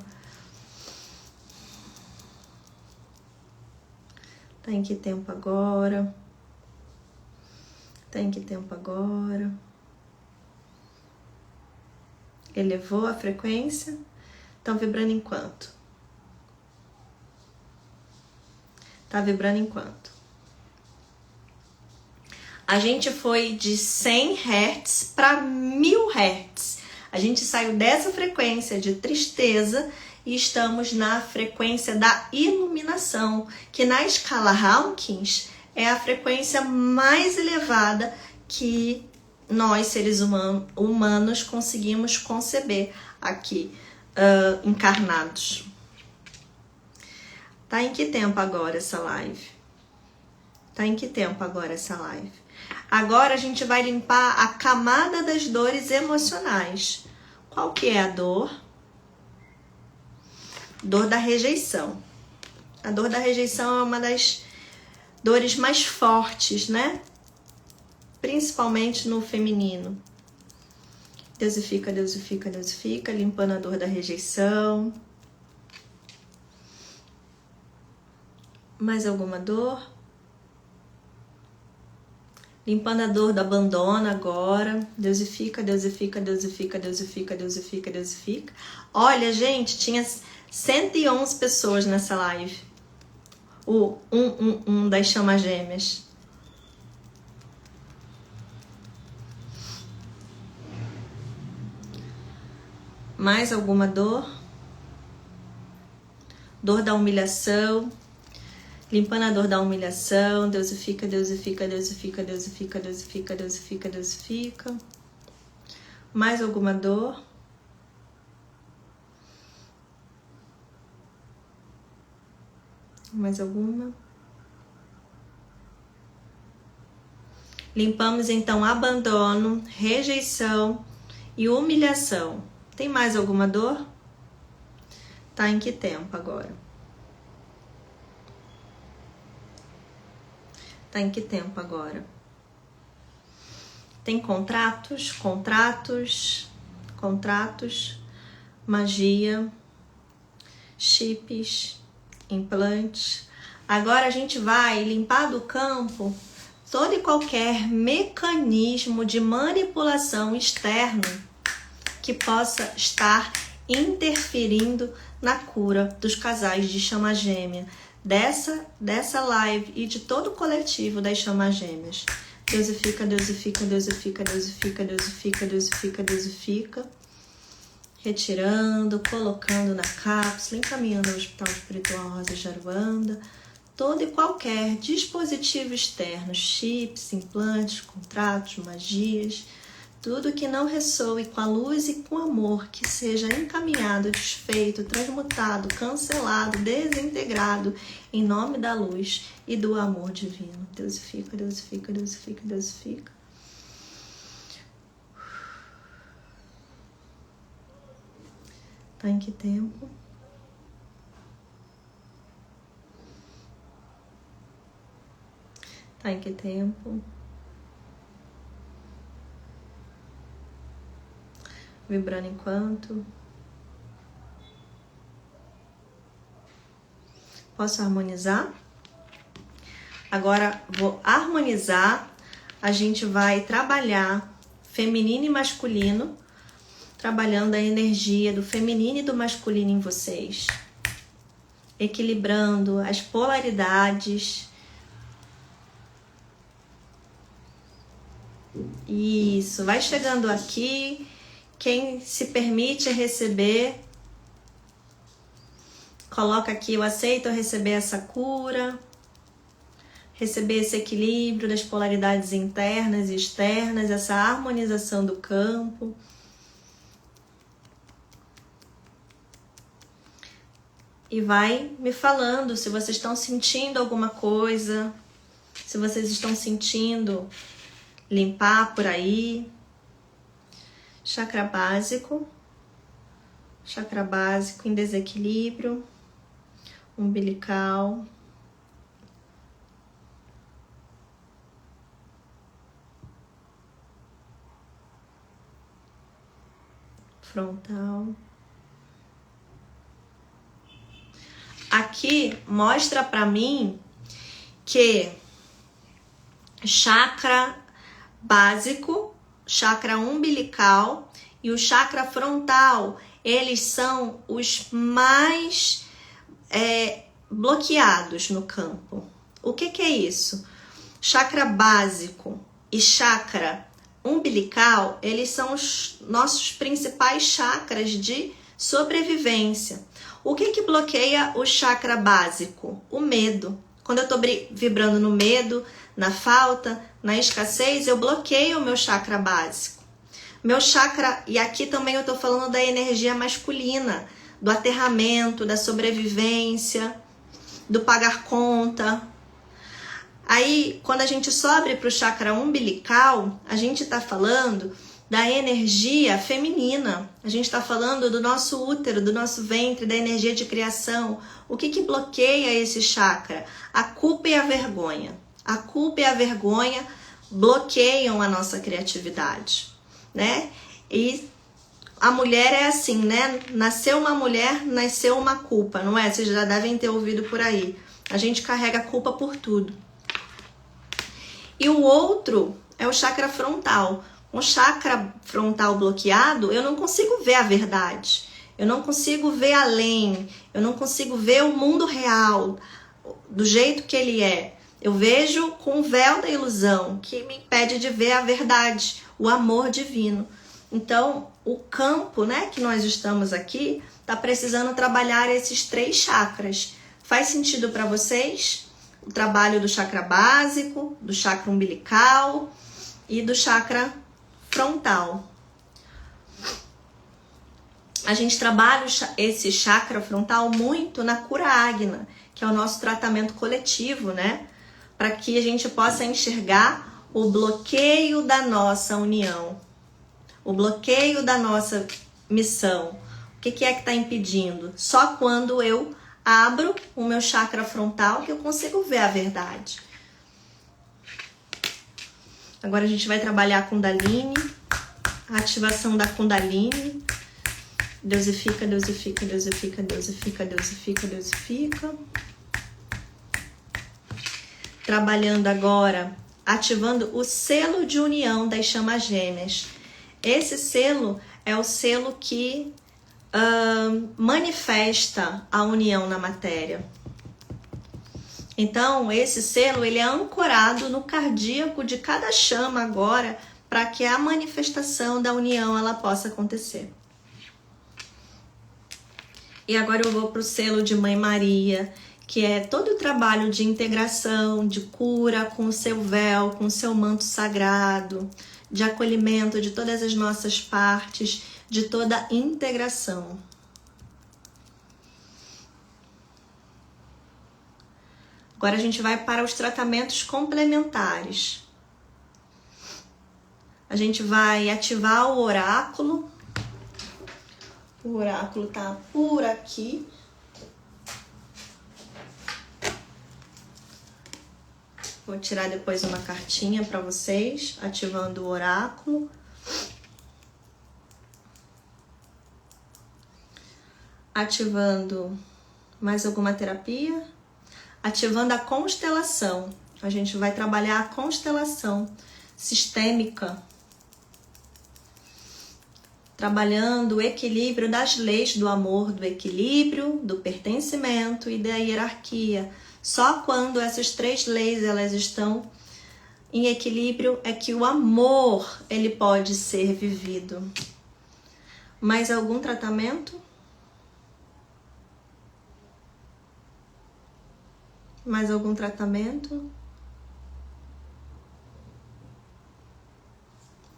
Tá em que tempo agora? Tá em que tempo agora? Elevou a frequência? Estão vibrando em quanto? Tá vibrando em quanto? A gente foi de 100 Hz para 1000 Hz. A gente saiu dessa frequência de tristeza e estamos na frequência da iluminação, que na escala Hawkins é a frequência mais elevada que nós, seres humanos, conseguimos conceber aqui, encarnados. Tá em que tempo agora essa live? Tá em que tempo agora essa live? Agora a gente vai limpar a camada das dores emocionais. Qual que é a dor? Dor da rejeição. A dor da rejeição é uma das dores mais fortes, né? Principalmente no feminino. Deusifica, deusifica, deusifica, limpando a dor da rejeição. Mais alguma dor? Limpando a dor do abandono agora. Deusifica, deusifica, deusifica, deusifica, deusifica, deusifica. Olha, gente, tinha 111 pessoas nessa live. O 111 das chamas gêmeas. Mais alguma dor? Dor da humilhação. Limpando a dor da humilhação. Deusifica, deusifica, deusifica, deusifica, deusifica, deusifica, deusifica. Mais alguma dor? Mais alguma? Limpamos então abandono, rejeição e humilhação. Tem mais alguma dor? Tá em que tempo agora? Tá em que tempo agora? Tem contratos, magia, chips, implantes. Agora a gente vai limpar do campo todo e qualquer mecanismo de manipulação externo que possa estar interferindo na cura dos casais de chama gêmea, dessa live e de todo o coletivo das chamas gêmeas. Deusifica, deusifica, deusifica, deusifica, deusifica, deusifica, deusifica. Retirando, colocando na cápsula, encaminhando ao Hospital Espiritual Rosa de Aruanda. Todo e qualquer dispositivo externo, chips, implantes, contratos, magias, tudo que não ressoe com a luz e com amor, que seja encaminhado, desfeito, transmutado, cancelado, desintegrado, em nome da luz e do amor divino. Deusifica, deusifica, deusifica, deusifica. Tá em que tempo? Tá em que tempo? Vibrando enquanto. Posso harmonizar? Agora vou harmonizar. A gente vai trabalhar feminino e masculino, trabalhando a energia do feminino e do masculino em vocês, equilibrando as polaridades. Isso, vai chegando aqui. Quem se permite receber, coloca aqui: eu aceito receber essa cura, receber esse equilíbrio das polaridades internas e externas, essa harmonização do campo. E vai me falando se vocês estão sentindo alguma coisa, se vocês estão sentindo limpar por aí. Chakra básico em desequilíbrio, umbilical, frontal. Aqui mostra para mim que chakra básico, chakra umbilical e o chakra frontal, eles são os mais bloqueados no campo. O que é isso? Chakra básico e chakra umbilical, eles são os nossos principais chakras de sobrevivência. O que bloqueia o chakra básico? O medo. Quando eu estou vibrando no medo, na falta, na escassez, eu bloqueio o meu chakra básico. Meu chakra, e aqui também eu estou falando da energia masculina, do aterramento, da sobrevivência, do pagar conta. Aí, quando a gente sobe para o chakra umbilical, a gente está falando da energia feminina. A gente está falando do nosso útero, do nosso ventre, da energia de criação. O que bloqueia esse chakra? A culpa e a vergonha. A culpa e a vergonha bloqueiam a nossa criatividade, né? E a mulher é assim, né? Nasceu uma mulher, nasceu uma culpa, não é? Vocês já devem ter ouvido por aí. A gente carrega a culpa por tudo. E o outro é o chakra frontal. Um chakra frontal bloqueado, eu não consigo ver a verdade. Eu não consigo ver além. Eu não consigo ver o mundo real do jeito que ele é. Eu vejo com o véu da ilusão, que me impede de ver a verdade, o amor divino. Então, o campo, né, que nós estamos aqui, tá precisando trabalhar esses 3 chakras. Faz sentido para vocês? O trabalho do chakra básico, do chakra umbilical e do chakra frontal. A gente trabalha esse chakra frontal muito na cura ágna, que é o nosso tratamento coletivo, né? Para que a gente possa enxergar o bloqueio da nossa união, o bloqueio da nossa missão. O que é que está impedindo? Só quando eu abro o meu chakra frontal que eu consigo ver a verdade. Agora a gente vai trabalhar a Kundalini, a ativação da Kundalini. Deusifica, deusifica, deusifica, deusifica, deusifica, deusifica. Trabalhando agora, ativando o selo de união das chamas gêmeas. Esse selo é o selo que manifesta a união na matéria. Então, esse selo ele é ancorado no cardíaco de cada chama agora, para que a manifestação da união ela possa acontecer. E agora eu vou para o selo de Mãe Maria, que é todo o trabalho de integração, de cura com o seu véu, com o seu manto sagrado, de acolhimento de todas as nossas partes, de toda a integração. Agora a gente vai para os tratamentos complementares. A gente vai ativar o oráculo. O oráculo tá por aqui. Vou tirar depois uma cartinha para vocês, ativando o oráculo. Ativando mais alguma terapia. Ativando a constelação. A gente vai trabalhar a constelação sistêmica. Trabalhando o equilíbrio das leis do amor, do equilíbrio, do pertencimento e da hierarquia. Só quando essas 3 leis elas estão em equilíbrio é que o amor ele pode ser vivido. Mais algum tratamento? Mais algum tratamento?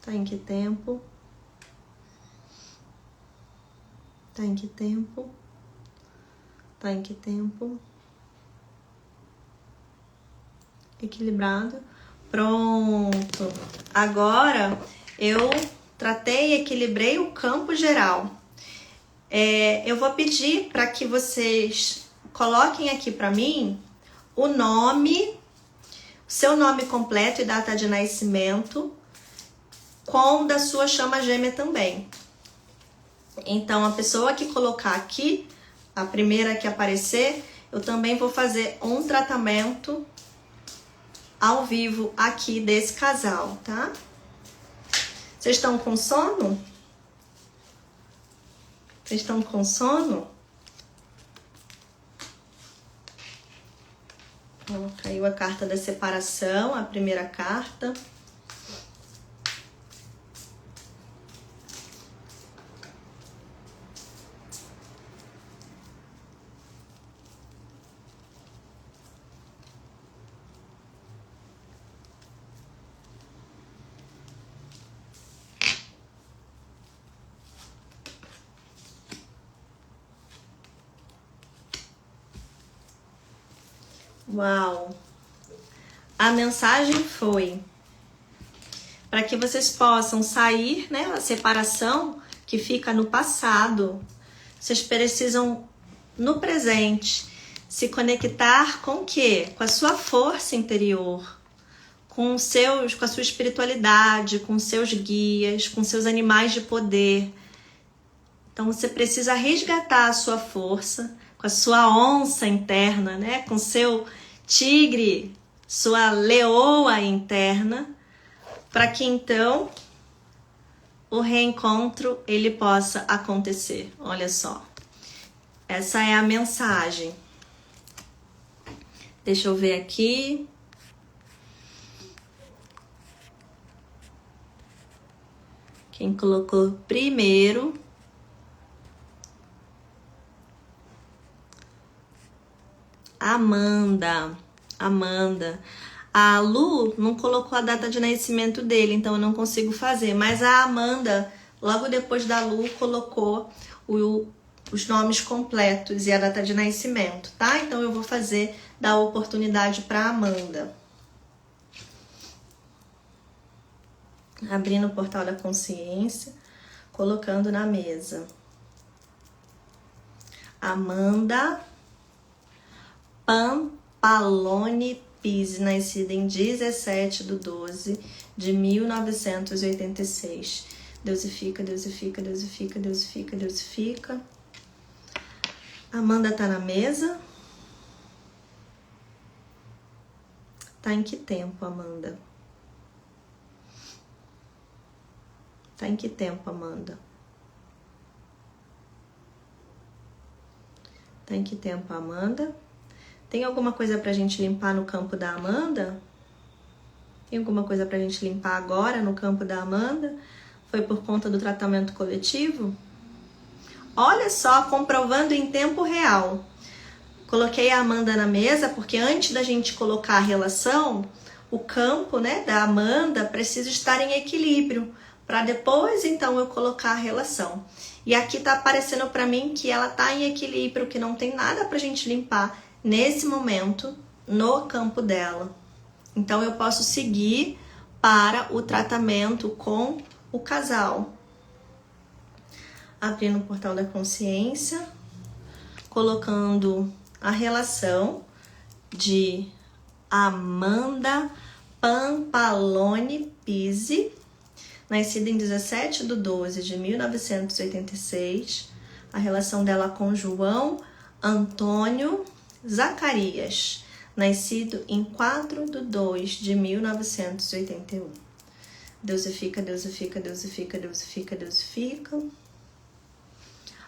Tá em que tempo? Tá em que tempo? Tá em que tempo? Equilibrado. Pronto. Agora eu tratei e equilibrei o campo geral. Eu vou pedir para que vocês coloquem aqui para mim o nome, seu nome completo e data de nascimento, com da sua chama gêmea também. Então, a pessoa que colocar aqui, a primeira que aparecer, eu também vou fazer um tratamento ao vivo aqui desse casal, tá? Vocês estão com sono? Vocês estão com sono? Ó, caiu a carta da separação, a primeira carta. Uau! A mensagem foi para que vocês possam sair, né, a separação que fica no passado. Vocês precisam, no presente, se conectar com o quê? Com a sua força interior, com a sua espiritualidade, com seus guias, com seus animais de poder. Então você precisa resgatar a sua força, com a sua onça interna, né? Com seu tigre, sua leoa interna, para que então o reencontro ele possa acontecer. Olha só, essa é a mensagem. Deixa eu ver aqui. Quem colocou primeiro? Amanda. A Lu não colocou a data de nascimento dele, então eu não consigo fazer. Mas a Amanda, logo depois da Lu, colocou os nomes completos e a data de nascimento, tá? Então eu vou dar oportunidade para Amanda. Abrindo o portal da consciência, colocando na mesa. Amanda Pampalone Pise, nascida em 17/12/1986. Deusifica. Amanda tá na mesa? Tá em que tempo, Amanda? Tá em que tempo, Amanda? Tá em que tempo, Amanda? Tem alguma coisa pra gente limpar no campo da Amanda? Tem alguma coisa pra gente limpar agora no campo da Amanda? Foi por conta do tratamento coletivo? Olha só, comprovando em tempo real. Coloquei a Amanda na mesa porque antes da gente colocar a relação, o campo, né, da Amanda precisa estar em equilíbrio, para depois então eu colocar a relação. E aqui tá aparecendo para mim que ela tá em equilíbrio, que não tem nada pra gente limpar nesse momento no campo dela. Então eu posso seguir para o tratamento com o casal. Abrindo o portal da consciência, colocando a relação de Amanda Pampalone Pise, nascida em 17/12/1986, a relação dela com João Antônio Zacarias, nascido em 4/2/1981. Deusifica.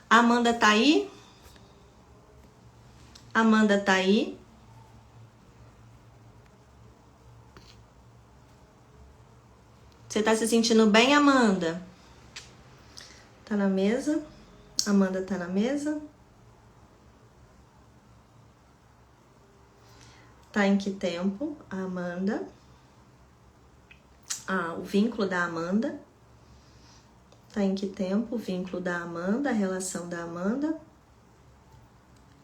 Amanda tá aí? Amanda tá aí? Você tá se sentindo bem, Amanda? Tá na mesa? Amanda tá na mesa? Tá em que tempo, a Amanda? O vínculo da Amanda. Tá em que tempo o vínculo da Amanda, a relação da Amanda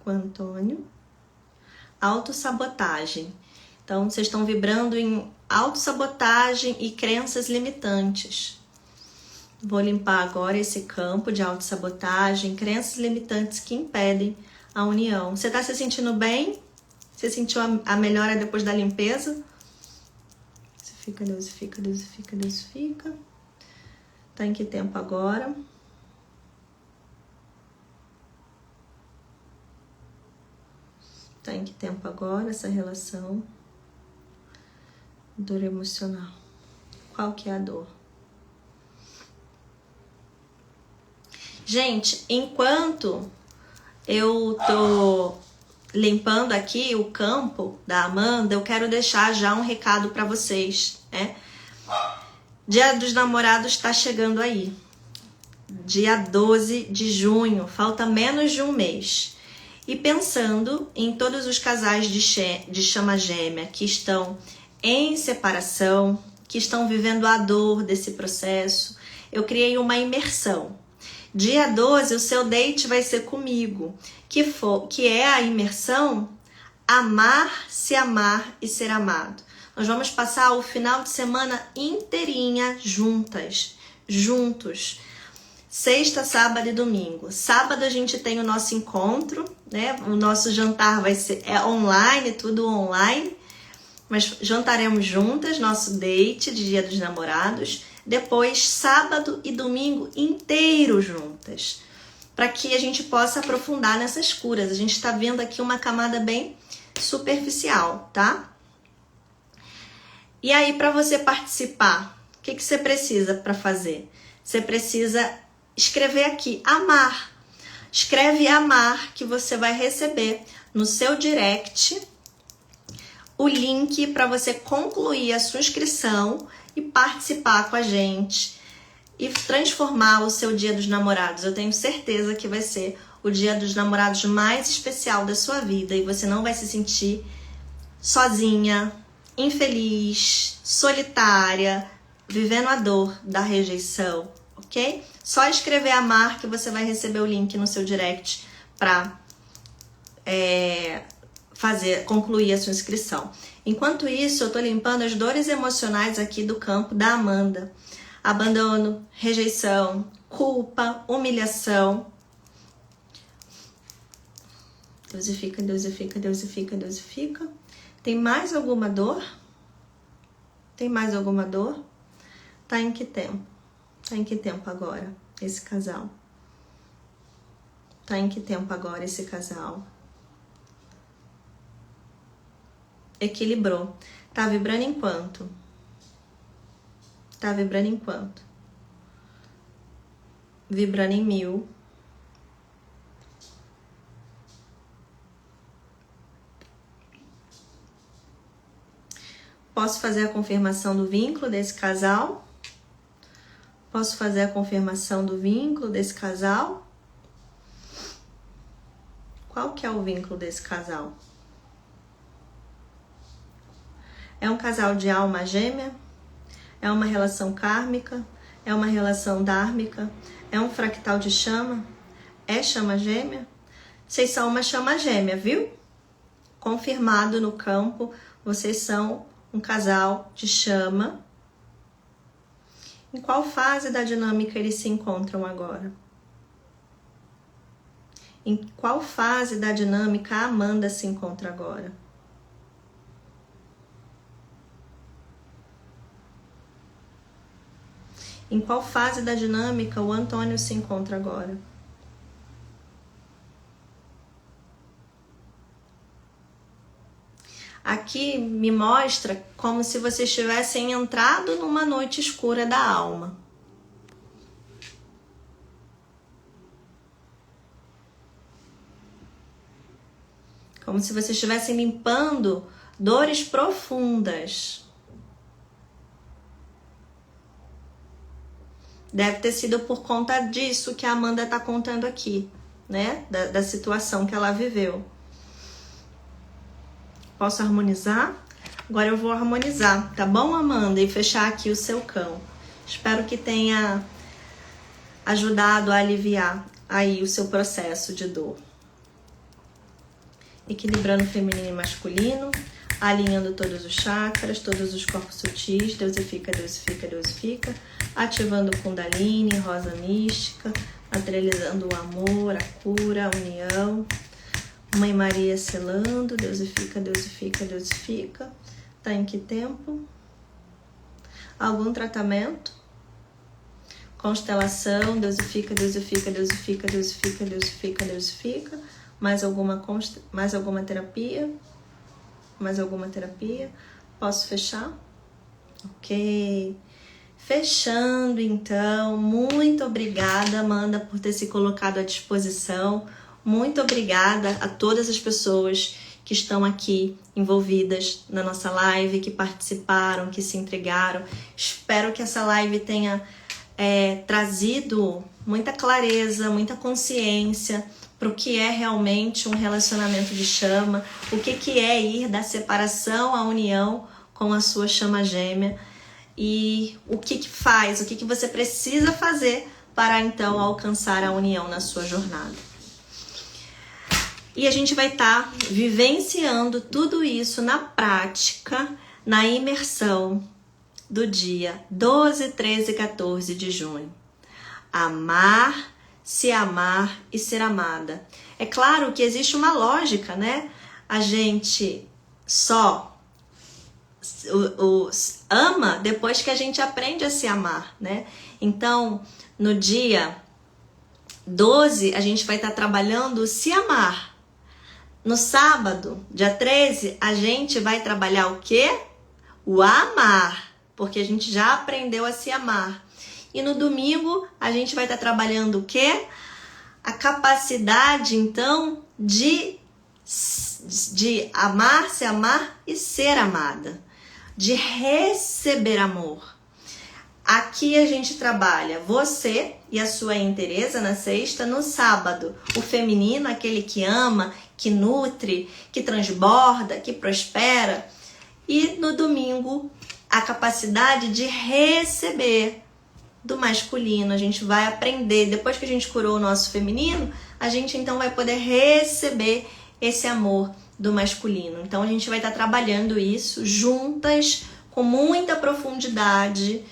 com Antônio? Autossabotagem. Então, vocês estão vibrando em autossabotagem e crenças limitantes. Vou limpar agora esse campo de autossabotagem, crenças limitantes que impedem a união. Você tá se sentindo bem? Você sentiu a melhora depois da limpeza? Deusifica. Tá em que tempo agora? Tá em que tempo agora essa relação? Dor emocional. Qual que é a dor? Gente, enquanto eu tô limpando aqui o campo da Amanda, eu quero deixar já um recado para vocês, né? Dia dos Namorados tá chegando aí. Dia 12 de junho, falta menos de um mês. E pensando em todos os casais de chama gêmea que estão em separação, que estão vivendo a dor desse processo, eu criei uma imersão. Dia 12, o seu date vai ser comigo, que é a imersão Amar, Se Amar e Ser Amado. Nós vamos passar o final de semana inteirinha juntos. Sexta, sábado e domingo. Sábado a gente tem o nosso encontro, né? O nosso jantar vai ser online, tudo online. Mas jantaremos juntas, nosso date de Dia dos Namorados. Depois, sábado e domingo inteiro juntas. Para que a gente possa aprofundar nessas curas. A gente está vendo aqui uma camada bem superficial, tá? E aí, para você participar, o que você precisa para fazer? Você precisa escrever aqui, amar. Escreve amar, que você vai receber no seu direct o link para você concluir a sua inscrição e participar com a gente e transformar o seu Dia dos Namorados. Eu tenho certeza que vai ser o Dia dos Namorados mais especial da sua vida e você não vai se sentir sozinha, infeliz, solitária, vivendo a dor da rejeição, ok? Só escrever amar que você vai receber o link no seu direct para concluir a sua inscrição. Enquanto isso, eu tô limpando as dores emocionais aqui do campo da Amanda. Abandono, rejeição, culpa, humilhação. Deusifica, deusifica, deusifica, deusifica. Tem mais alguma dor? Tem mais alguma dor? Tá em que tempo? Tá em que tempo agora esse casal? Tá em que tempo agora esse casal? Equilibrou. Tá vibrando em quanto? Tá vibrando em quanto? Vibrando em 1000. Posso fazer a confirmação do vínculo desse casal? Posso fazer a confirmação do vínculo desse casal? Qual que é o vínculo desse casal? É um casal de alma gêmea? É uma relação kármica? É uma relação dármica? É um fractal de chama? É chama gêmea? Vocês são uma chama gêmea, viu? Confirmado no campo, vocês são um casal de chama. Em qual fase da dinâmica eles se encontram agora? Em qual fase da dinâmica a Amanda se encontra agora? Em qual fase da dinâmica o Antônio se encontra agora? Aqui me mostra como se vocês tivessem entrado numa noite escura da alma. Como se vocês estivessem limpando dores profundas. Deve ter sido por conta disso que a Amanda está contando aqui, né? Da situação que ela viveu. Posso harmonizar? Agora eu vou harmonizar, tá bom, Amanda? E fechar aqui o seu cão. Espero que tenha ajudado a aliviar aí o seu processo de dor. Equilibrando feminino e masculino, alinhando todos os chakras, todos os corpos sutis, deusifica, deusifica, deusifica, ativando o Kundalini, rosa mística, materializando o amor, a cura, a união. Mãe Maria selando, deusifica, deusifica, deusifica. Tá em que tempo? Algum tratamento? Constelação, deusifica, deusifica, deusifica, deusifica, deusifica, deusifica. Mais alguma terapia? Mais alguma terapia? Posso fechar? Ok. Fechando, então. Muito obrigada, Amanda, por ter se colocado à disposição. Muito obrigada a todas as pessoas que estão aqui envolvidas na nossa live, que participaram, que se entregaram. Espero que essa live tenha trazido muita clareza, muita consciência para o que é realmente um relacionamento de chama, o que é ir da separação à união com a sua chama gêmea e o que faz, o que você precisa fazer para então alcançar a união na sua jornada. E a gente vai estar vivenciando tudo isso na prática, na imersão do dia 12, 13 e 14 de junho. Amar, se amar e ser amada. É claro que existe uma lógica, né? A gente só ama depois que a gente aprende a se amar, né? Então, no dia 12, a gente vai estar trabalhando se amar. No sábado, dia 13, a gente vai trabalhar o quê? O amar, porque a gente já aprendeu a se amar. E no domingo, a gente vai estar trabalhando o quê? A capacidade, então, de amar, se amar e ser amada. De receber amor. Aqui a gente trabalha você e a sua inteireza na sexta. No sábado, o feminino, aquele que ama, que nutre, que transborda, que prospera. E no domingo, a capacidade de receber do masculino. A gente vai aprender, depois que a gente curou o nosso feminino, a gente então vai poder receber esse amor do masculino. Então a gente vai estar trabalhando isso juntas, com muita profundidade,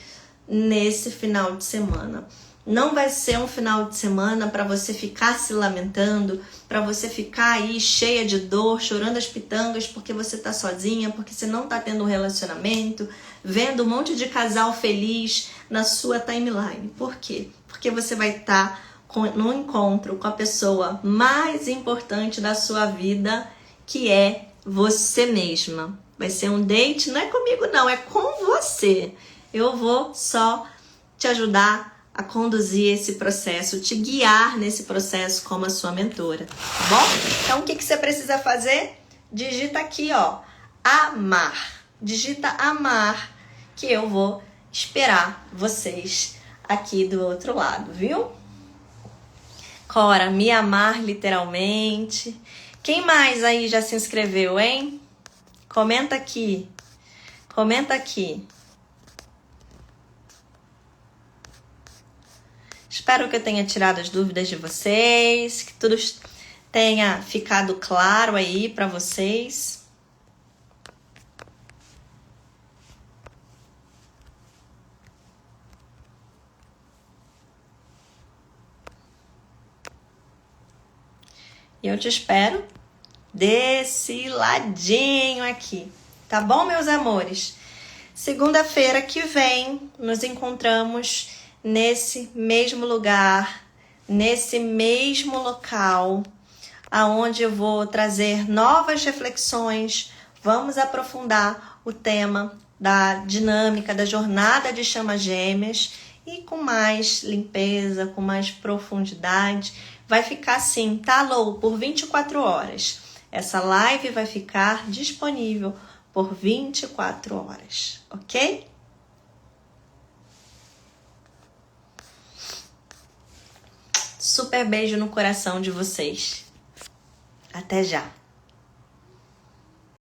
nesse final de semana. Não vai ser um final de semana para você ficar se lamentando, para você ficar aí cheia de dor, chorando as pitangas porque você tá sozinha, porque você não tá tendo um relacionamento, vendo um monte de casal feliz na sua timeline. Por quê? Porque você vai estar no encontro com a pessoa mais importante da sua vida, que é você mesma. Vai ser um date, não é comigo não, é com você. Eu vou só te ajudar a conduzir esse processo, te guiar nesse processo como a sua mentora, tá bom? Então, o que você precisa fazer? Digita aqui, ó, amar. Digita amar, que eu vou esperar vocês aqui do outro lado, viu? Cora, me amar literalmente. Quem mais aí já se inscreveu, hein? Comenta aqui. Comenta aqui. Espero que eu tenha tirado as dúvidas de vocês, que tudo tenha ficado claro aí para vocês. E eu te espero desse ladinho aqui, tá bom, meus amores? Segunda-feira que vem nos encontramos nesse mesmo lugar, nesse mesmo local, aonde eu vou trazer novas reflexões. Vamos aprofundar o tema da dinâmica da jornada de chamas gêmeas e com mais limpeza, com mais profundidade. Vai ficar assim, tá, Lou? Por 24 horas. Essa live vai ficar disponível por 24 horas, ok? Super beijo no coração de vocês. Até já!